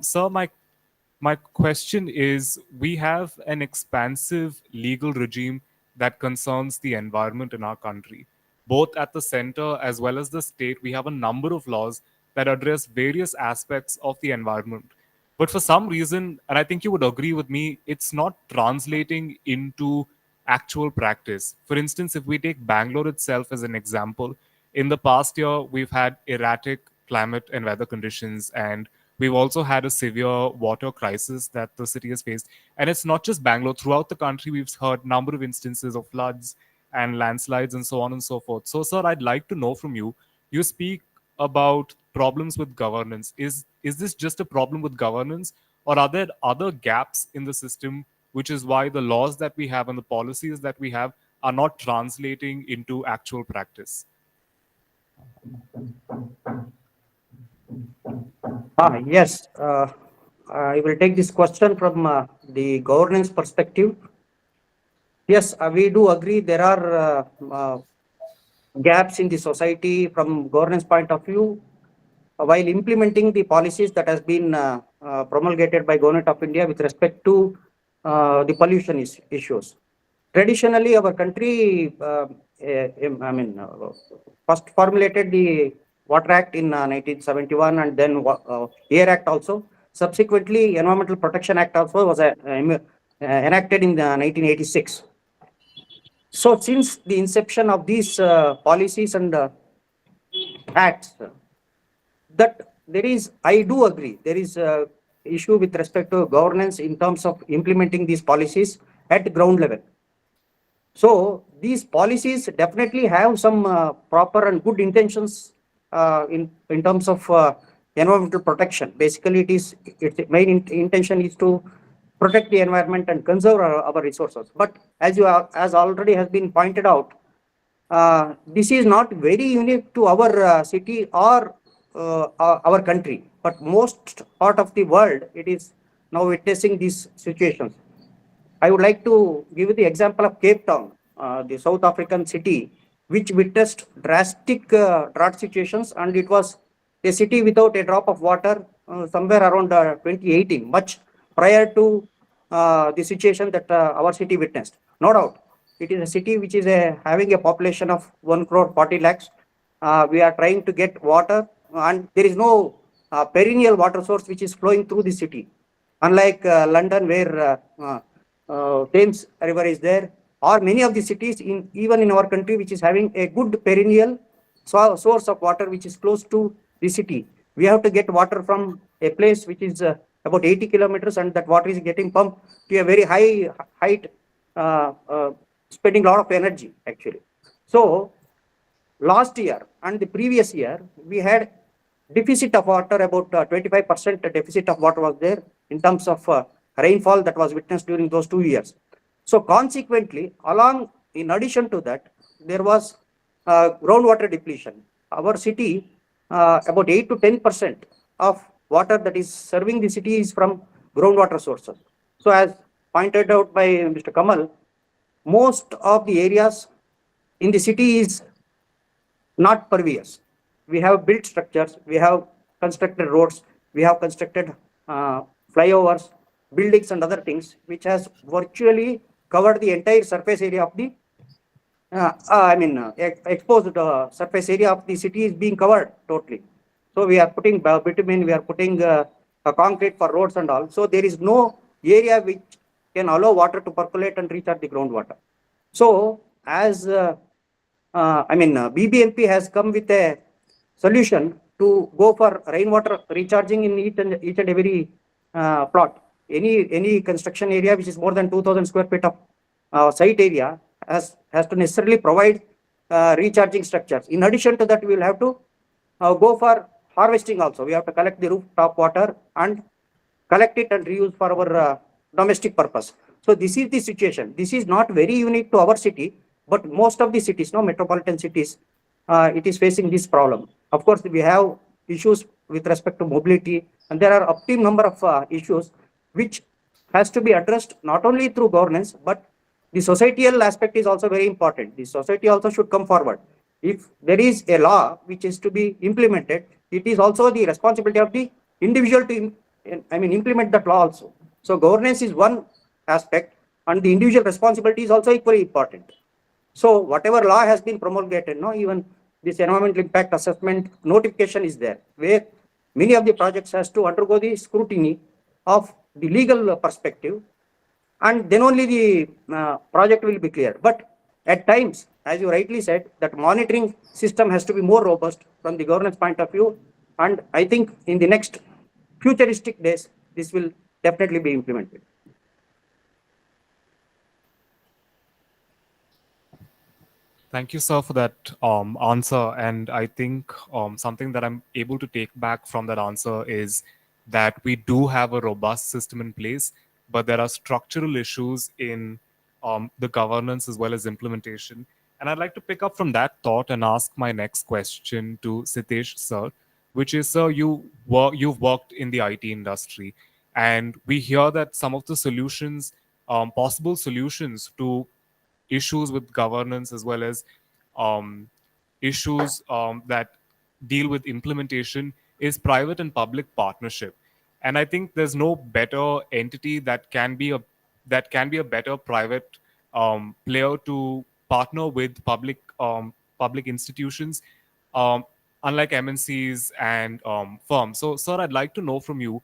Sir, my question is, we have an expansive legal regime that concerns the environment in our country. Both at the center as well as the state, we have a number of laws that address various aspects of the environment. But for some reason, and I think you would agree with me, it's not translating into actual practice. For instance, if we take Bangalore itself as an example, in the past year, we've had erratic climate and weather conditions, and we've also had a severe water crisis that the city has faced. And it's not just Bangalore. Throughout the country, we've heard a number of instances of floods and landslides and so on and so forth. So, sir, I'd like to know from you, you speak about problems with governance. Is this just a problem with governance, or are there other gaps in the system, which is why the laws that we have and the policies that we have are not translating into actual practice? Yes, I will take this question from the governance perspective. Yes, we do agree there are gaps in the society from governance point of view while implementing the policies that has been promulgated by Government of India with respect to the pollution issues. Traditionally, our country, first formulated the Water Act in 1971, and then Air Act also. Subsequently, Environmental Protection Act also was enacted in 1986. So, since the inception of these policies and acts, that there is, I do agree, there is a issue with respect to governance in terms of implementing these policies at ground level. So these policies definitely have some proper and good intentions in terms of environmental protection. Basically, its main intention is to protect the environment and conserve our resources. But as already has been pointed out, this is not very unique to our city or our country, but most part of the world, it is now witnessing these situations. I would like to give you the example of Cape Town, the South African city, which witnessed drastic drought situations, and it was a city without a drop of water somewhere around 2018, much prior to the situation that our city witnessed. No doubt, it is a city which is having a population of 1 crore 40 lakhs. We are trying to get water, and there is no perennial water source which is flowing through the city. Unlike London, where Thames River is there, or many of the cities even in our country which is having a good perennial source of water which is close to the city. We have to get water from a place which is about 80 kilometers, and that water is getting pumped to a very high height, spending a lot of energy actually. So last year and the previous year, we had deficit of water, about 25% deficit of water was there in terms of rainfall that was witnessed during those 2 years. So consequently, in addition to that, there was groundwater depletion. Our city, about 8 to 10% of water that is serving the city is from groundwater sources. So as pointed out by Mr. Kamal, most of the areas in the city is not pervious. We have built structures, we have constructed roads, we have constructed flyovers, buildings and other things, which has virtually covered the entire surface area of the exposed surface area of the city is being covered totally. So we are putting bitumen, we are putting concrete for roads and all. So there is no area which can allow water to percolate and reach at the groundwater. So as BBMP has come with a solution to go for rainwater recharging in each and every plot. Any construction area which is more than 2,000 square feet of site area has to necessarily provide recharging structures. In addition to that, we will have to go for harvesting also. We have to collect the rooftop water and collect it and reuse for our domestic purpose. So this is the situation. This is not very unique to our city, but most of the cities, metropolitan cities, it is facing this problem. Of course, we have issues with respect to mobility, and there are optimum number of issues which has to be addressed not only through governance, but the societal aspect is also very important. The society also should come forward. If there is a law which is to be implemented, it is also the responsibility of the individual to implement that law also. So governance is one aspect, and the individual responsibility is also equally important. So whatever law has been promulgated, even this environmental impact assessment notification is there, where many of the projects has to undergo the scrutiny of the legal perspective, and then only the project will be clear. But at times, as you rightly said, that monitoring system has to be more robust from the governance point of view, and I think in the next futuristic days, this will definitely be implemented. Thank you, sir, for that answer. And I think something that I'm able to take back from that answer is that we do have a robust system in place, but there are structural issues in the governance as well as implementation. And I'd like to pick up from that thought and ask my next question to Sitesh, sir, which is, sir, you've worked in the IT industry, and we hear that some of the solutions, possible solutions to issues with governance as well as issues that deal with implementation is private and public partnership. And I think there's no better entity that can be a better private player to partner with public institutions, unlike MNCs and firms. So, sir, I'd like to know from you,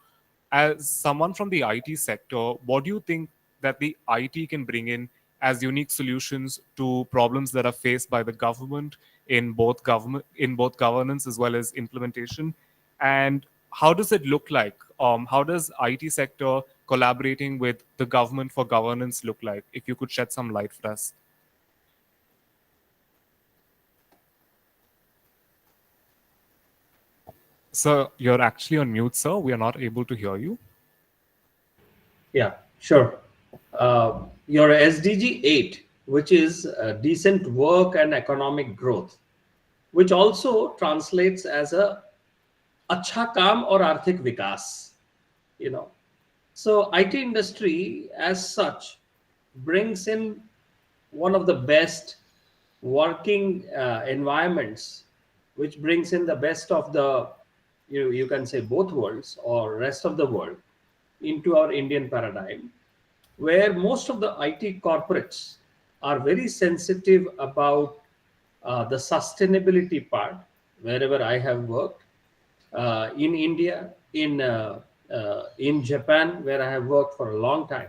as someone from the IT sector, what do you think that the IT can bring in as unique solutions to problems that are faced by the government in both governance as well as implementation? And how does it look like? How does IT sector collaborating with the government for governance look like? If you could shed some light for us. Sir, you're actually on mute, sir. We are not able to hear you. Yeah, sure. Your SDG 8, which is decent work and economic growth, which also translates as a acha kaam or arthik vikas, So IT industry as such brings in one of the best working environments, which brings in the best of the, you can say both worlds or rest of the world into our Indian paradigm, where most of the IT corporates are very sensitive about the sustainability part. Wherever I have worked, in India, in Japan, where I have worked for a long time,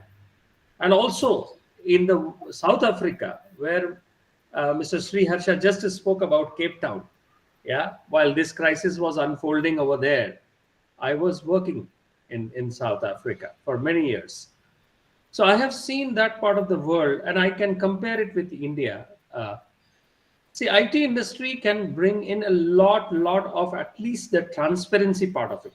and also in the South Africa, where Mr. Sri Harsha just spoke about Cape Town. Yeah, while this crisis was unfolding over there, I was working in South Africa for many years. So I have seen that part of the world, and I can compare it with India. See, IT industry can bring in a lot of at least the transparency part of it.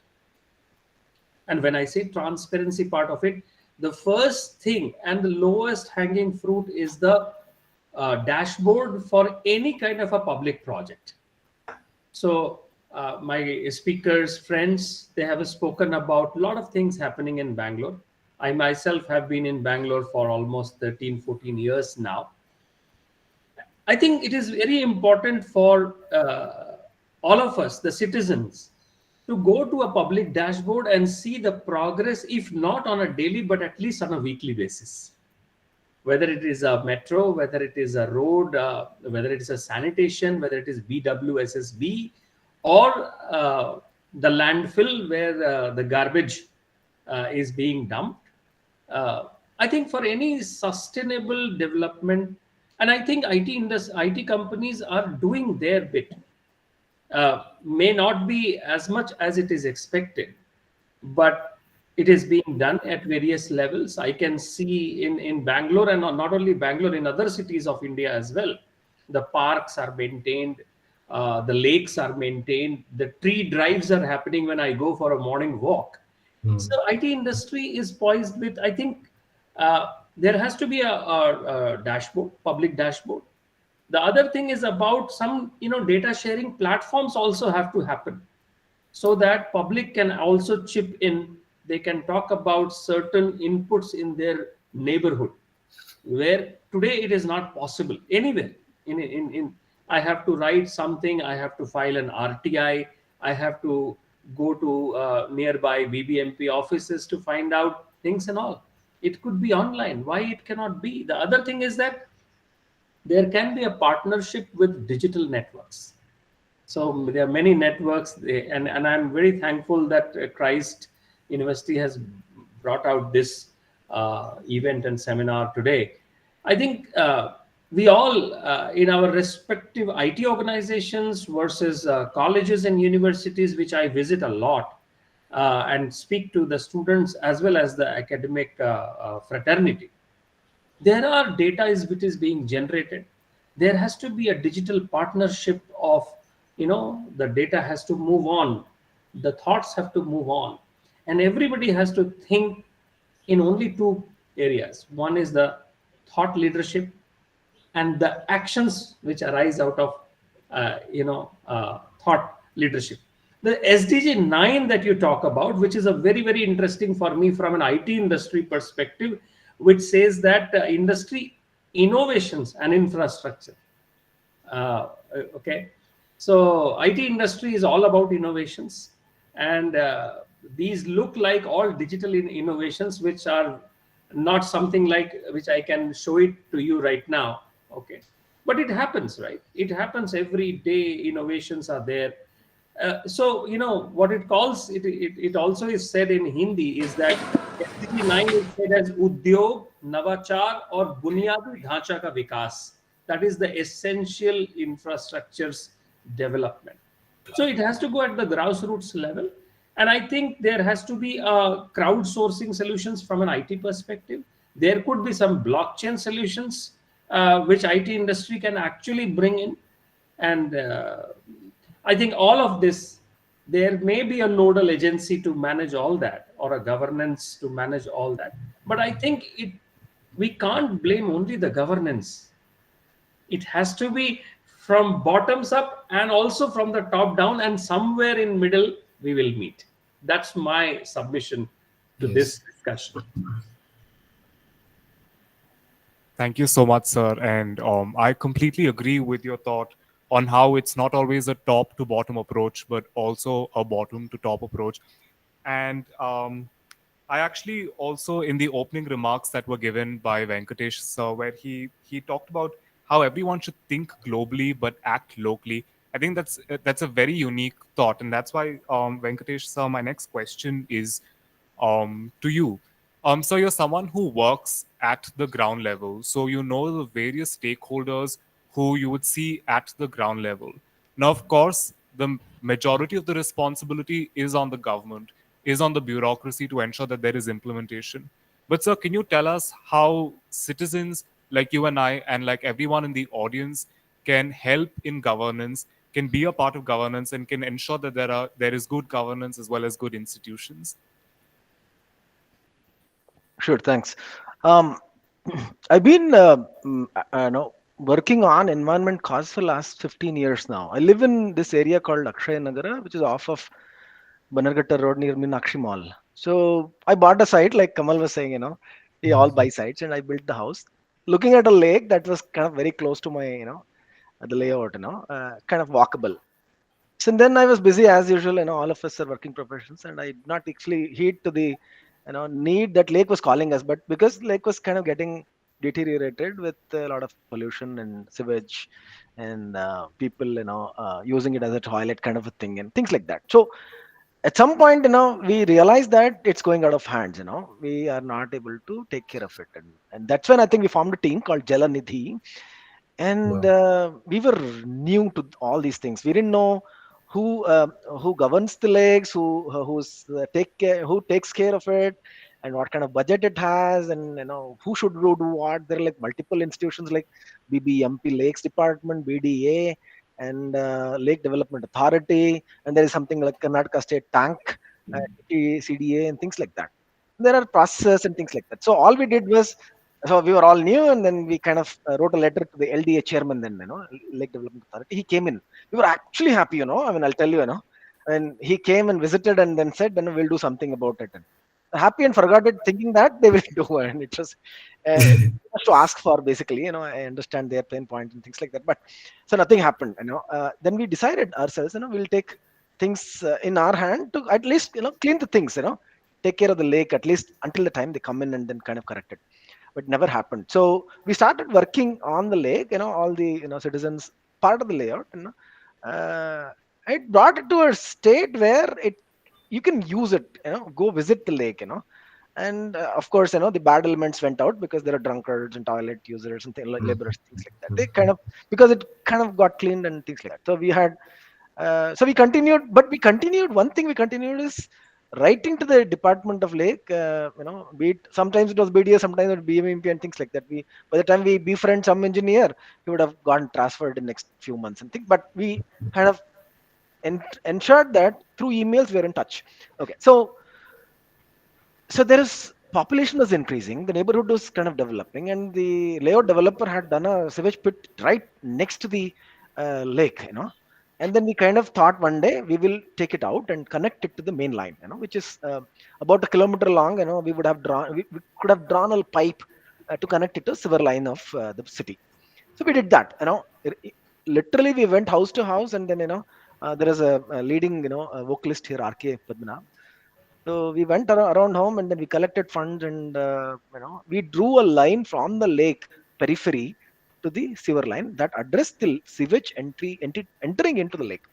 And when I say transparency part of it, the first thing and the lowest hanging fruit is the dashboard for any kind of a public project. So my speakers, friends, they have spoken about a lot of things happening in Bangalore. I myself have been in Bangalore for almost 13, 14 years now. I think it is very important for all of us, the citizens, to go to a public dashboard and see the progress, if not on a daily, but at least on a weekly basis. Whether it is a metro, whether it is a road, whether it is a sanitation, whether it is BWSSB, or the landfill where the garbage is being dumped. I think for any sustainable development, and I think IT companies are doing their bit. May not be as much as it is expected, but it is being done at various levels. I can see in Bangalore, and not only Bangalore, in other cities of India as well. The parks are maintained, the lakes are maintained, the tree drives are happening when I go for a morning walk. So IT industry is poised with, I think, there has to be a dashboard, public dashboard. The other thing is about some, data sharing platforms also have to happen, so that public can also chip in. They can talk about certain inputs in their neighborhood, where today it is not possible anywhere. In I have to write something, I have to file an RTI, I have to go to nearby BBMP offices to find out things and all. It could be online. Why it cannot be? The other thing is that there can be a partnership with digital networks. So there are many networks, and I'm very thankful that Christ University has brought out this event and seminar today. I think we all, in our respective IT organizations versus colleges and universities, which I visit a lot and speak to the students as well as the academic fraternity, there are data which is being generated. There has to be a digital partnership of, the data has to move on, the thoughts have to move on, and everybody has to think in only two areas. One is the thought leadership and the actions which arise out of thought leadership. The SDG 9 that you talk about, which is a very, very interesting for me from an IT industry perspective, which says that industry innovations and infrastructure. Okay, so IT industry is all about innovations, and these look like all digital innovations, which are not something like which I can show it to you right now. Okay, but it happens, right? It happens every day. Innovations are there. So what it calls it also is said in Hindi is that SDG 9 is said as Udyog, Navachar or Bunyadi Dhacha ka Vikas. That is the essential infrastructures development. So it has to go at the grassroots level. And I think there has to be crowdsourcing solutions from an IT perspective. There could be some blockchain solutions which IT industry can actually bring in. And I think all of this, there may be a nodal agency to manage all that, or a governance to manage all that. But I think we can't blame only the governance. It has to be from bottoms up and also from the top down, and somewhere in middle we will meet. That's my submission to this discussion. Thank you so much, sir. And I completely agree with your thought on how it's not always a top to bottom approach, but also a bottom to top approach. And I actually also, in the opening remarks that were given by Venkatesh sir, where he talked about how everyone should think globally but act locally. I think that's a very unique thought, and that's why Venkatesh sir, my next question is to you. So you're someone who works at the ground level, so you know the various stakeholders who you would see at the ground level. Now, of course, the majority of the responsibility is on the government, is on the bureaucracy to ensure that there is implementation. But sir, can you tell us how citizens like you and I, and like everyone in the audience, can help in governance, can be a part of governance, and can ensure that there is good governance as well as good institutions? Sure, thanks. Um, I've been working on environment cause for last 15 years now. I live in this area called Akshay Nagara, which is off of Banarghatta Road near Meenakshi Mall. So I bought a site, like Kamal was saying, we all buy sites, and I built the house looking at a lake that was kind of very close to my, the layout, kind of walkable. So then I was busy as usual, all of us are working professions, and I did not actually heed to the, need that lake was calling us, but because lake was kind of getting deteriorated with a lot of pollution and sewage and people, using it as a toilet kind of a thing and things like that. So at some point, we realized that it's going out of hands, we are not able to take care of it. And that's when I think we formed a team called Jalanidhi, and Wow. we were new to all these things. We didn't know who governs the lakes, who takes care of it, and what kind of budget it has, and who should do what. There are like multiple institutions like BBMP Lakes Department, BDA, and Lake Development Authority, and there is something like Karnataka State Tank, CDA, and things like that. There are processes and things like that. So all we did was, so we were all new, and then we kind of wrote a letter to the LDA chairman, then, Lake Development Authority. He came in. We were actually happy, I mean, I'll tell you, and he came and visited and then said, we'll do something about it. And happy and forgot it, thinking that they will do. And it was to ask for, basically, I understand their pain point and things like that. But so nothing happened, then we decided ourselves, we'll take things in our hand to at least, clean the things, take care of the lake, at least until the time they come in and then kind of correct it. But never happened. So we started working on the lake, all the, citizens, part of the layout, it brought it to a state where you can use it, go visit the lake, and of course, the bad elements went out because there are drunkards and toilet users and things like laborers, things like that. They kind of, because it kind of got cleaned and things like that. So we had, so we continued, but we continued. One thing we continued is writing to the Department of Lake, be it, sometimes it was BDA, sometimes it was BMMP and things like that. By the time we befriend some engineer, he would have gone transferred in next few months and things. But we kind of ensured that through emails we are in touch. Okay, so there is population was increasing, the neighborhood was kind of developing, and the layout developer had done a sewage pit right next to the lake, and then we kind of thought one day we will take it out and connect it to the main line, which is about 1 kilometer long. We would have drawn, we could have drawn a pipe to connect it to sewer line of the city. So we did that. Literally we went house to house, and then there is a leading a vocalist here, RK Padmanabh. So we went around home, and then we collected funds, and we drew a line from the lake periphery to the sewer line that addressed the sewage entering into the lake.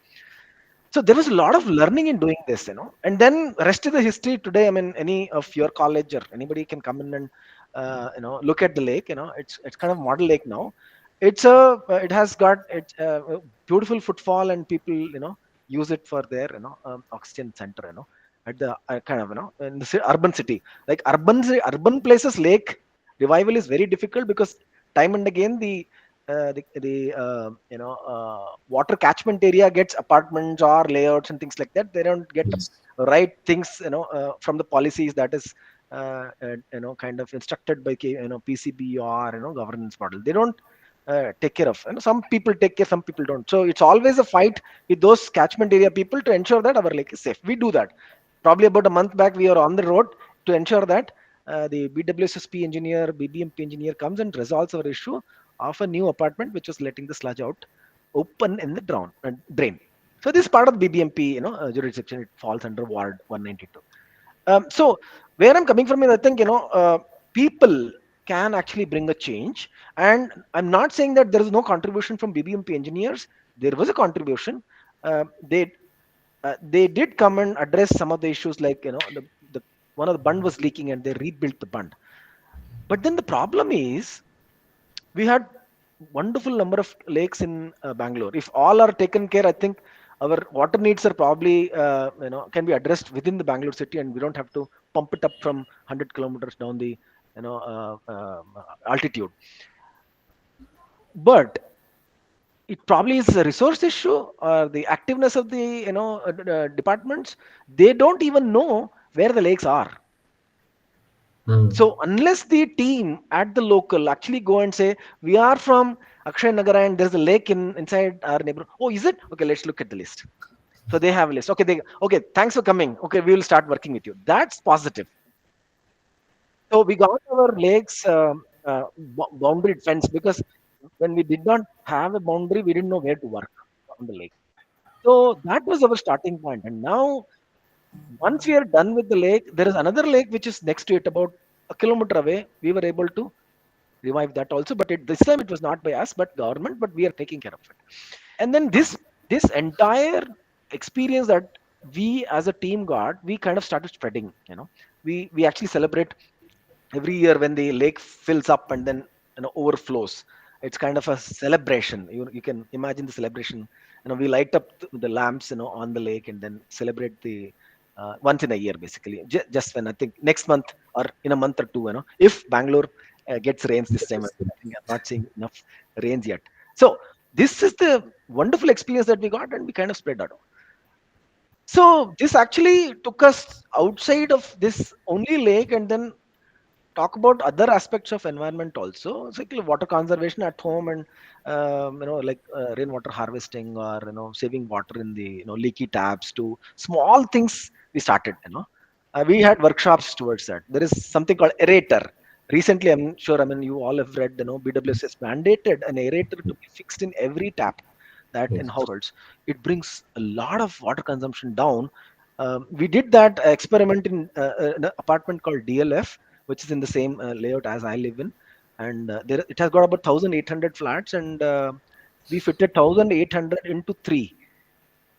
So there was a lot of learning in doing this, and then rest of the history today. I mean, any of your college or anybody can come in and look at the lake. It's kind of model lake now. It has got a beautiful footfall, and people use it for their oxygen center. At the kind of in the urban city, like urban places, lake revival is very difficult because time and again the water catchment area gets apartments or layouts and things like that. They don't get Yes. right things from the policies that is kind of instructed by PCB or governance model. They don't take care of. Some people take care, some people don't. So it's always a fight with those catchment area people to ensure that our lake is safe. We do that. Probably about a month back, we are on the road to ensure that the BWSSP engineer, BBMP engineer comes and resolves our issue of a new apartment which was letting the sludge out open in the drain. So this is part of the BBMP, jurisdiction. It falls under Ward 192. So where I'm coming from is, I think people can actually bring a change, and I'm not saying that there is no contribution from BBMP engineers. There was a contribution. They did come and address some of the issues, like the one of the bund was leaking and they rebuilt the bund. But then the problem is we had wonderful number of lakes in Bangalore. If all are taken care, I think our water needs are probably can be addressed within the Bangalore city, and we don't have to pump it up from 100 kilometers down the altitude. But it probably is a resource issue or the activeness of the departments. They don't even know where the lakes are. So unless the team at the local actually go and say, we are from Akshay Nagara and there's a lake inside our neighborhood. Oh, is it? Okay, let's look at the list. So they have a list. Okay, thanks for coming. Okay, we will start working with you. That's positive. So we got our lakes boundary fence, because when we did not have a boundary, we didn't know where to work on the lake. So that was our starting point. And now, once we are done with the lake, there is another lake which is next to it, about a kilometer away. We were able to revive that also, but this time it was not by us, but government. But we are taking care of it. And then this entire experience that we as a team got, we kind of started spreading. We actually celebrate every year when the lake fills up and then overflows. It's kind of a celebration. You can imagine the celebration. We light up the lamps on the lake and then celebrate the once in a year, basically. Just when I think next month or in a month or two, if Bangalore gets rains this time. I think I'm not seeing enough rains yet. So this is the wonderful experience that we got, and we kind of spread out. So this actually took us outside of this only lake and then talk about other aspects of environment also. It's like water conservation at home, and rainwater harvesting, or saving water in the leaky taps, to small things we started. We had workshops towards that. There is something called aerator. Recently, I'm sure, you all have read, BWS has mandated an aerator to be fixed in every tap that in households. It brings a lot of water consumption down. We did that experiment in an apartment called DLF, which is in the same layout as I live in, and it has got about 1,800 flats, and we fitted 1,800 into 3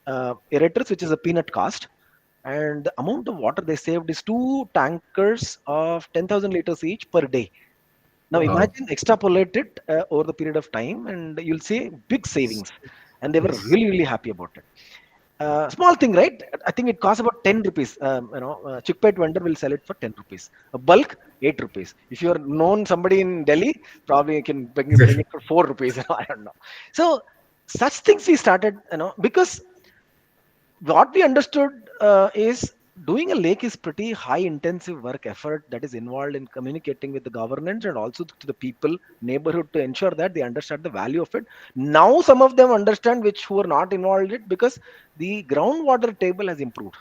aerators, which is a peanut cost. And the amount of water they saved is 2 tankers of 10,000 liters each per day. Now imagine, extrapolate it over the period of time, and you'll see big savings. And they were really, really happy about it. Small thing, right? I think it costs about 10 rupees. Chickpet vendor will sell it for 10 rupees. A bulk, 8 rupees. If you're known somebody in Delhi, probably you can bring it for 4 rupees. I don't know. So such things we started, because what we understood is doing a lake is pretty high intensive work effort that is involved in communicating with the governance and also to the people, neighborhood, to ensure that they understand the value of it. Now some of them understand, which who are not involved in it, because the groundwater table has improved.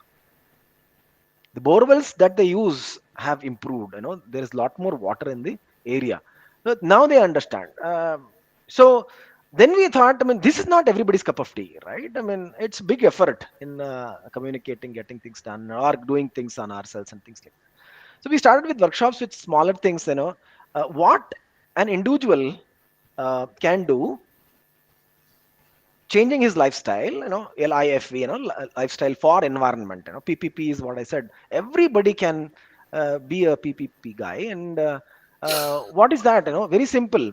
The borewells that they use have improved. There is a lot more water in the area. So now they understand. So then we thought, this is not everybody's cup of tea, right? It's big effort in communicating, getting things done, or doing things on ourselves and things like that. So we started with workshops with smaller things, what an individual can do, changing his lifestyle, LIFE, lifestyle for environment. PPP is what I said. Everybody can be a PPP guy, and what is that? Very simple.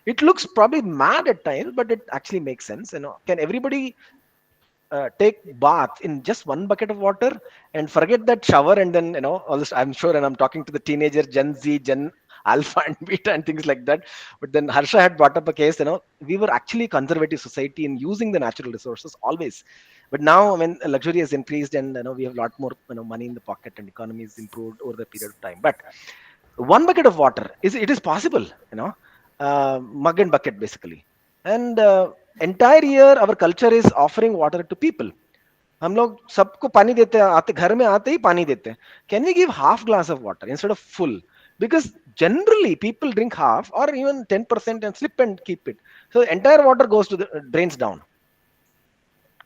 It looks probably mad at times, but it actually makes sense. Can everybody take bath in just 1 bucket of water and forget that shower, and then all this? I'm sure, and I'm talking to the teenager, Gen Z, Gen Alpha and Beta and things like that. But then Harsha had brought up a case. We were actually conservative society in using the natural resources always. But now, luxury has increased, and we have a lot more money in the pocket, and economy is improved over the period of time. But 1 bucket of water it is possible, mug and bucket basically. And entire year our culture is offering water to people. हम लोग सबको पानी देते हैं, आते घर में आते ही पानी देते हैं. Can we give half glass of water instead of full? Because generally people drink half or even 10% and slip and keep it. So entire water goes to the drains down.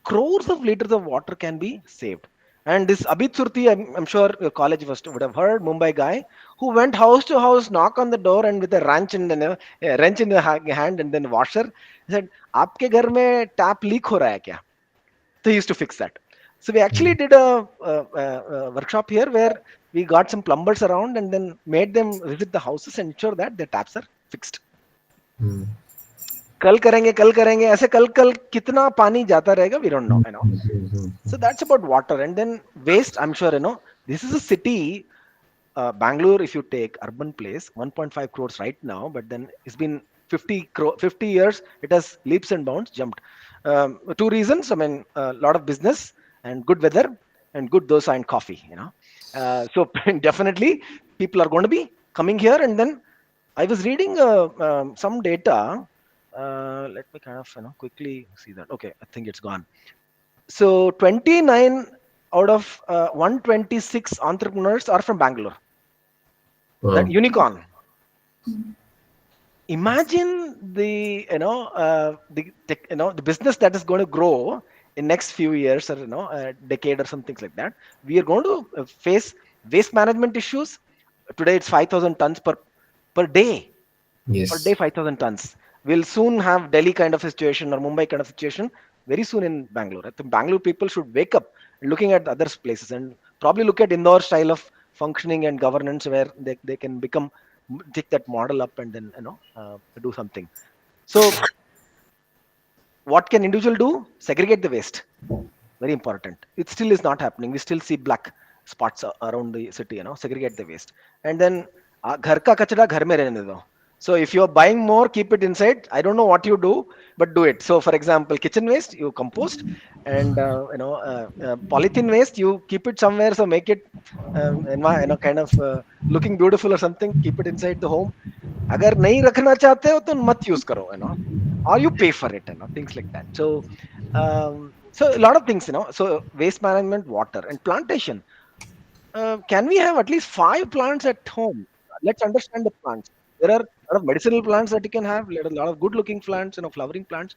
Crores of liters of water can be saved. And this Abid Surti, I'm sure your college would have heard, Mumbai guy, who went house to house, knock on the door, and with a wrench in the hand and then washer, he said, "Aapke ghar mein tap leak ho raha hai kya?" So he used to fix that. So we actually did a workshop here where we got some plumbers around and then made them visit the houses and ensure that their taps are fixed. कल करेंगे ऐसे कल कितना पानी जाता रहेगा, we don't know, you know. So that's about water. And then waste, I'm sure, you know, this is a city, Bangalore, if you take urban place, 1.5 crores right now, but then it's been 50 years, it has leaps and bounds jumped. Two reasons, I mean, a lot of business and good weather and good dosa and coffee, you know. So definitely people are going to be coming here. And then I was reading some data. Let me kind of, you know, quickly see that. Okay, I think it's gone. So 29 out of 126 entrepreneurs are from Bangalore. That unicorn. Imagine the the business that is going to grow in next few years, or a decade or something like that. We are going to face waste management issues. Today it's 5,000 tons per day. Yes. Per day 5,000 tons. We'll soon have Delhi kind of a situation or Mumbai kind of situation very soon in Bangalore. I think Bangalore people should wake up looking at other places and probably look at Indore style of functioning and governance where they can take that model up and then do something. So what can individual do? Segregate the waste. Very important. It still is not happening. We still see black spots around the city. Segregate the waste. And then ghar ka kachra ghar mein rehne do. So if you're buying more, keep it inside. I don't know what you do, but do it. So for example, kitchen waste you compost, and polythene waste you keep it somewhere. So make it kind of looking beautiful or something. Keep it inside the home. अगर नहीं रखना चाहते हो तो मत use करो, or you pay for it, things like that. So so a lot of things, so waste management, water, and plantation. Can we have at least 5 plants at home? Let's understand the plants. There are a lot of medicinal plants that you can have. There are a lot of good looking plants, flowering plants.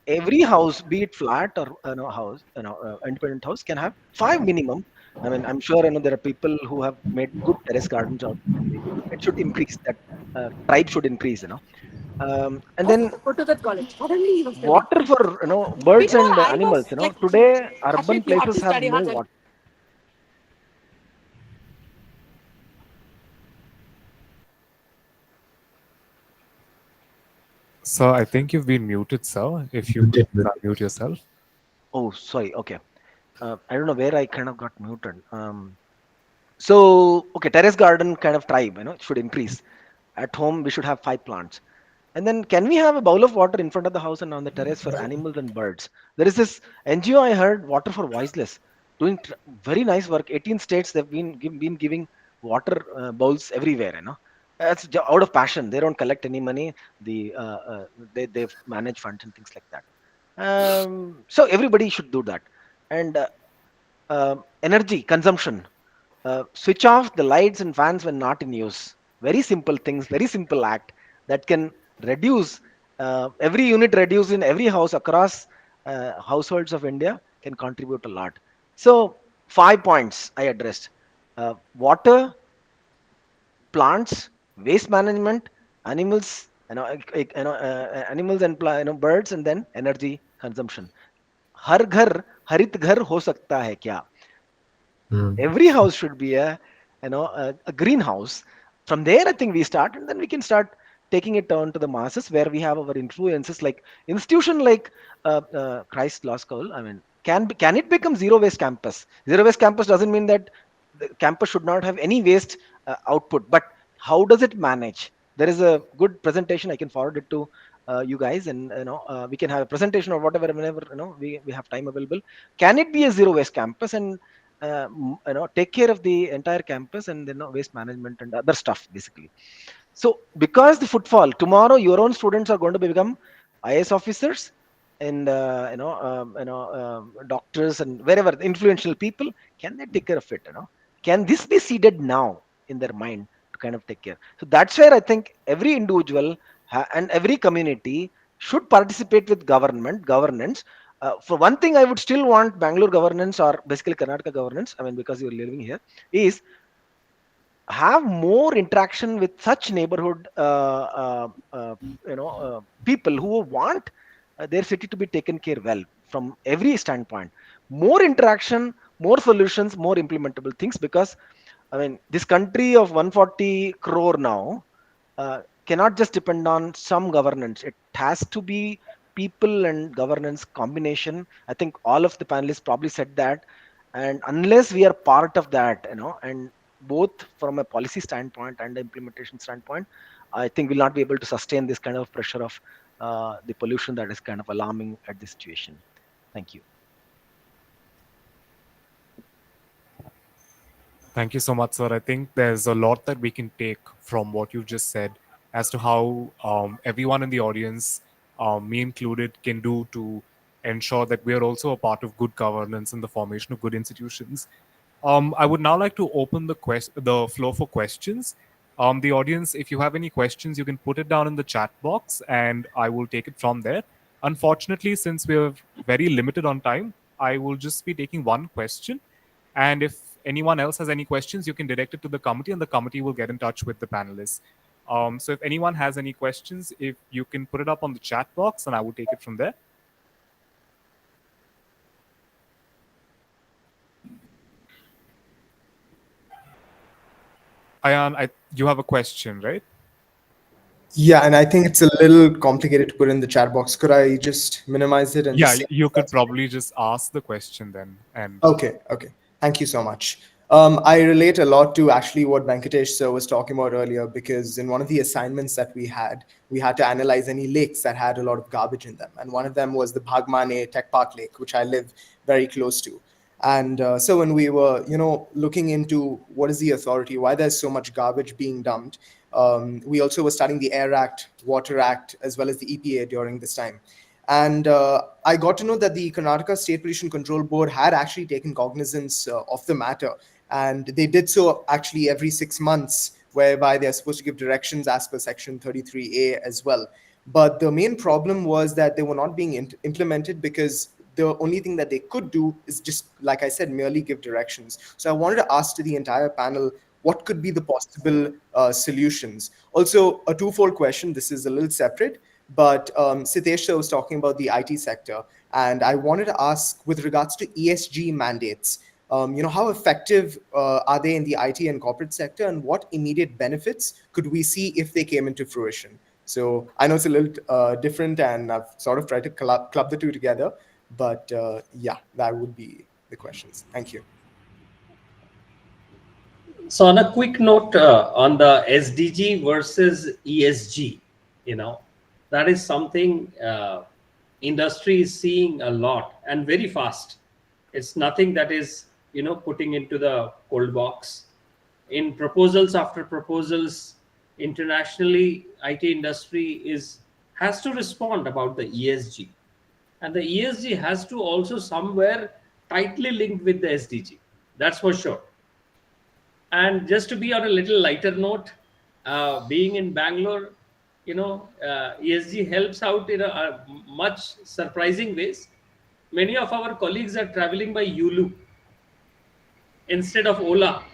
Every house, be it flat or house, independent house, can have 5 minimum. I mean, I'm sure there are people who have made good terrace gardens out. It should increase. That tribe should increase. And then water for birds and animals. Today urban places have no water. Sir, I think you've been muted, sir. If you could mute yourself. Oh, sorry. Okay. I don't know where I kind of got muted. So, okay, terrace garden kind of tribe, should increase. At home, we should have 5 plants. And then can we have a bowl of water in front of the house and on the terrace for animals and birds? There is this NGO I heard, Water for Voiceless, doing very nice work. 18 states they've been giving water bowls everywhere, It's out of passion. They don't collect any money. They manage funds and things like that. So everybody should do that. And energy consumption. Switch off the lights and fans when not in use. Very simple things, very simple act that can reduce every unit reduced in every house across households of India can contribute a lot. So 5 points I addressed: water, plants, waste management, animals, animals and birds, and then energy consumption. हर घर हरित घर हो सकता है क्या? Every house should be a greenhouse. From there, I think we start, and then we can start taking it down to the masses where we have our influences, like institution like Christ Law School. I mean, can it become zero waste campus? Zero waste campus doesn't mean that the campus should not have any waste output, but how does it manage? There is a good presentation. I can forward it to you guys, and we can have a presentation or whatever whenever we have time available. Can it be a zero waste campus and take care of the entire campus and waste management and other stuff basically? So because the footfall tomorrow, your own students are going to become IAS officers and doctors and wherever influential people. Can they take care of it? Can this be seeded now in their mind to kind of take care? So that's where I think every individual and every community should participate with governance. For one thing, I would still want Bangalore governance, or basically Karnataka governance, I mean, because you're living here, is have more interaction with such neighborhood people who want their city to be taken care well from every standpoint. more interaction, more solutions, more implementable things. Because I mean, this country of 140 crore now cannot just depend on some governance. It has to be people and governance combination. I think all of the panelists probably said that. And unless we are part of that, and both from a policy standpoint and the implementation standpoint, I think we'll not be able to sustain this kind of pressure of the pollution that is kind of alarming at this situation. Thank you. Thank you so much, sir. I think there's a lot that we can take from what you've just said as to how everyone in the audience, me included, can do to ensure that we are also a part of good governance and the formation of good institutions. I would now like to open the floor for questions. The audience, if you have any questions, you can put it down in the chat box and I will take it from there. Unfortunately, since we're very limited on time, I will just be taking one question. And if anyone else has any questions, you can direct it to the committee and the committee will get in touch with the panelists. So if anyone has any questions, if you can put it up on the chat box and I will take it from there. Ayan, you have a question, right? Yeah, and I think it's a little complicated to put in the chat box. Could I just minimize it and Yeah, just say you could probably just ask the question then. And Okay. Thank you so much. I relate a lot to actually what Venkatesh sir was talking about earlier, because in one of the assignments that we had to analyze any lakes that had a lot of garbage in them. And one of them was the Bhagmane Tech Park Lake, which I live very close to. And so when we were, looking into what is the authority, why there's so much garbage being dumped, we also were studying the Air Act, Water Act, as well as the EPA during this time. And I got to know that the Karnataka State Pollution Control Board had actually taken cognizance of the matter. And they did so actually every 6 months, whereby they're supposed to give directions as per Section 33A as well. But the main problem was that they were not being implemented, because the only thing that they could do is just, like I said, merely give directions. So I wanted to ask to the entire panel, what could be the possible solutions? Also, a twofold question. This is a little separate, but Sitesh sir was talking about the IT sector, and I wanted to ask with regards to ESG mandates. How effective are they in the IT and corporate sector, and what immediate benefits could we see if they came into fruition? So I know it's a little different, and I've sort of tried to club the two together, but yeah, that would be the questions. Thank you. So on a quick note on the SDG versus ESG, that is something industry is seeing a lot and very fast. It's nothing that is, putting into the cold box. In proposals after proposals, internationally, IT industry has to respond about the ESG. And the ESG has to also somewhere tightly linked with the SDG. That's for sure. And just to be on a little lighter note, being in Bangalore, ESG helps out in a much surprising ways. Many of our colleagues are traveling by Yulu instead of Ola.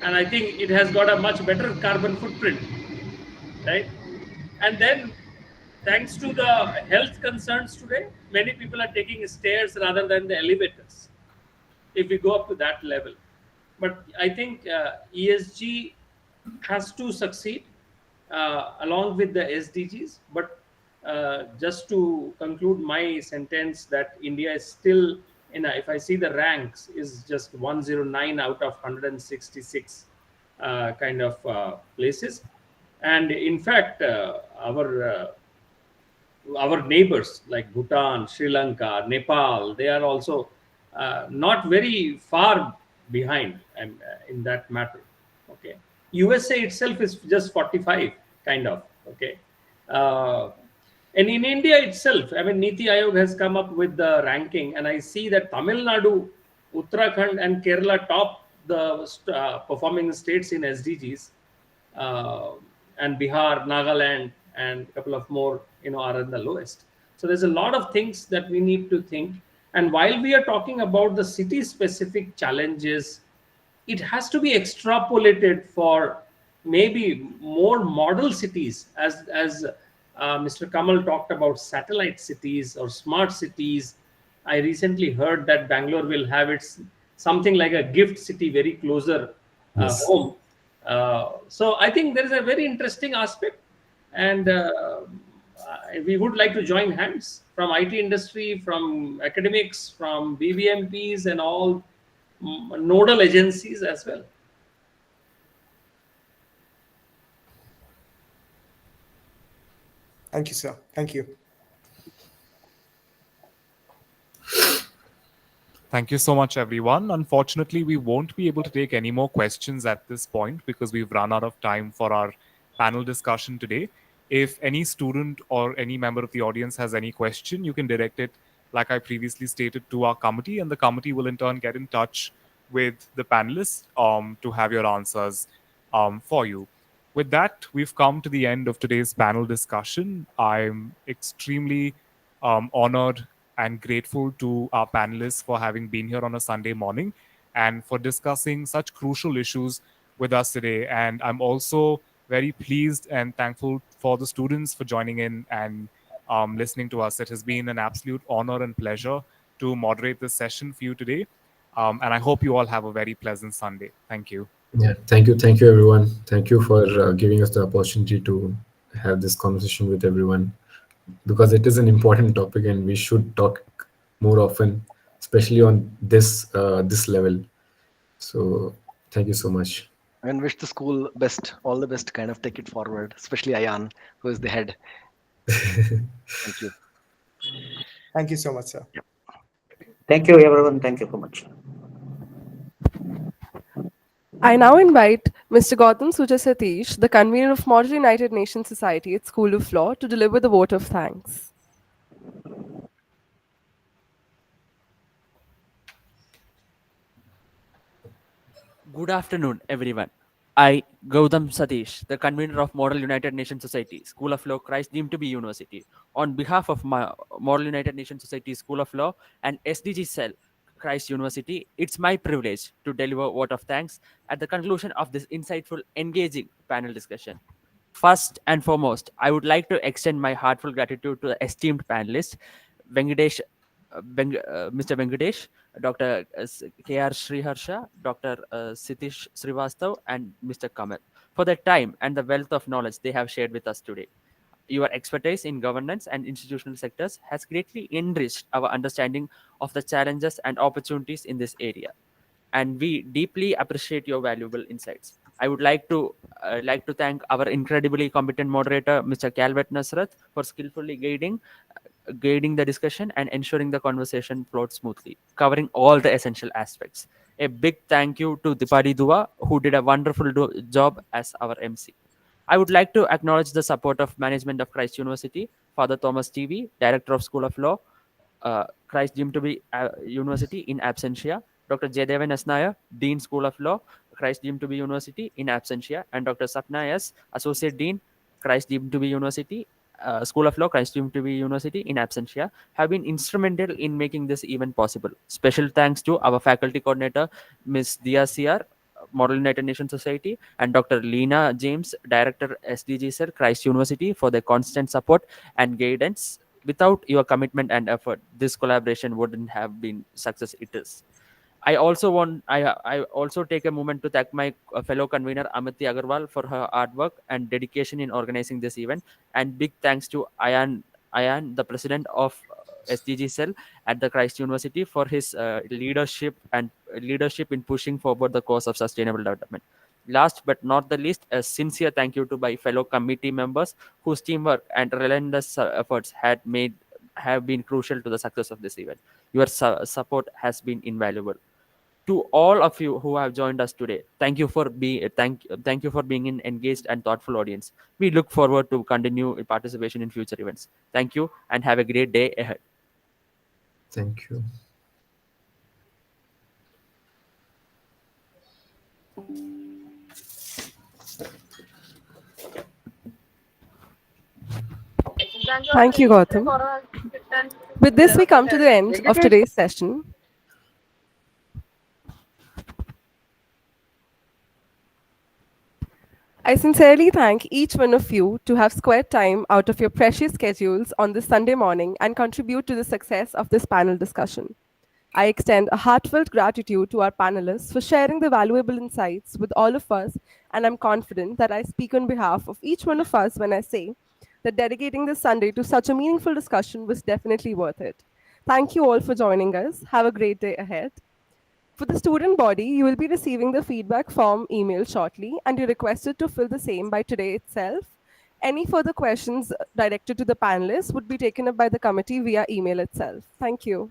And I think it has got a much better carbon footprint, right? And then, thanks to the health concerns today, many people are taking stairs rather than the elevators, if we go up to that level. But I think ESG has to succeed along with the SDGs. But just to conclude my sentence, that India is still if I see the ranks, is just 109 out of 166 kind of places. And in fact, our neighbors like Bhutan, Sri Lanka, Nepal, they are also not very far behind in that matter. Okay, USA itself is just 45 kind of. Okay, and in India itself, I mean, Niti Aayog has come up with the ranking, and I see that Tamil Nadu, Uttarakhand, and Kerala top the performing states in SDGs, and Bihar, Nagaland, and a couple of more, are in the lowest. So there's a lot of things that we need to think. And while we are talking about the city-specific challenges, it has to be extrapolated for maybe more model cities, as Mr. Kamal talked about satellite cities or smart cities, I recently heard that Bangalore will have its something like a gift city very closer Yes. home. So I think there is a very interesting aspect, and we would like to join hands from IT industry, from academics, from BBMPs, and all nodal agencies as well. Thank you, sir. Thank you. Thank you so much, everyone. Unfortunately, we won't be able to take any more questions at this point because we've run out of time for our panel discussion today. If any student or any member of the audience has any question, you can direct it, like I previously stated, to our committee, and the committee will in turn get in touch with the panelists to have your answers for you. With that, we've come to the end of today's panel discussion. I'm extremely honored and grateful to our panelists for having been here on a Sunday morning and for discussing such crucial issues with us today. And I'm also very pleased and thankful for the students for joining in and listening to us. It has been an absolute honor and pleasure to moderate this session for you today. And I hope you all have a very pleasant Sunday. Thank you. Yeah, thank you, everyone. Thank you for giving us the opportunity to have this conversation with everyone, because it is an important topic and we should talk more often, especially on this level. So thank you so much. And wish the school best, all the best, kind of take it forward, especially Ayan, who is the head. Thank you. Thank you so much, sir. Thank you, everyone. Thank you so much. I now invite Mr. Gautam Suja Satish, the convener of Model United Nations Society at School of Law, to deliver the vote of thanks. Good afternoon, everyone. I, Gautam Satish, the convener of Model United Nations Society, School of Law, Christ deemed to be University, on behalf of my Model United Nations Society, School of Law, and SDG cell, Christ University, it's my privilege to deliver a vote of thanks at the conclusion of this insightful, engaging panel discussion. First and foremost, I would like to extend my heartfelt gratitude to the esteemed panelists, Mr. Venkatesh, Dr. K.R. Sriharsha, Dr. Sitish Srivastav, and Mr. Kamal for their time and the wealth of knowledge they have shared with us today. Your expertise in governance and institutional sectors has greatly enriched our understanding of the challenges and opportunities in this area, and we deeply appreciate your valuable insights. I would like to thank our incredibly competent moderator, Mr. Calvet Nasrat, for skillfully guiding the discussion and ensuring the conversation flowed smoothly, covering all the essential aspects. A big thank you to Dipari Dua, who did a wonderful job as our MC. I would like to acknowledge the support of management of Christ University, Father Thomas TV, Director of School of Law, Christ deemed to be University in absentia, Dr. Jaydevan Asnaya, Dean School of Law, Christ deemed to be University in absentia, and Dr. Sapna S, Associate Dean, Christ deemed to be University, School of Law, Christ deemed to be University in absentia, have been instrumental in making this event possible. Special thanks to our faculty coordinator, Ms. Dia CR, Model United Nations Society, and Dr. Leena James, Director SDG Cell, Christ University, for their constant support and guidance. Without your commitment and effort, this collaboration wouldn't have been success it is. I also take a moment to thank my fellow convener Amity Agarwal for her hard work and dedication in organizing this event, and big thanks to Ayan, the president of SDG Cell at the Christ University, for his leadership in pushing forward the cause of sustainable development. Last but not the least, a sincere thank you to my fellow committee members whose teamwork and relentless efforts have been crucial to the success of this event. Your support has been invaluable. To all of you who have joined us today, thank you for being an engaged and thoughtful audience. We look forward to continue participation in future events. Thank you and have a great day ahead. Thank you. Thank you, Gautam. With this, we come to the end of today's session. I sincerely thank each one of you to have squared time out of your precious schedules on this Sunday morning and contribute to the success of this panel discussion. I extend a heartfelt gratitude to our panelists for sharing the valuable insights with all of us, and I'm confident that I speak on behalf of each one of us when I say that dedicating this Sunday to such a meaningful discussion was definitely worth it. Thank you all for joining us. Have a great day ahead. For the student body, you will be receiving the feedback form email shortly, and you're requested to fill the same by today itself. Any further questions directed to the panelists would be taken up by the committee via email itself. Thank you.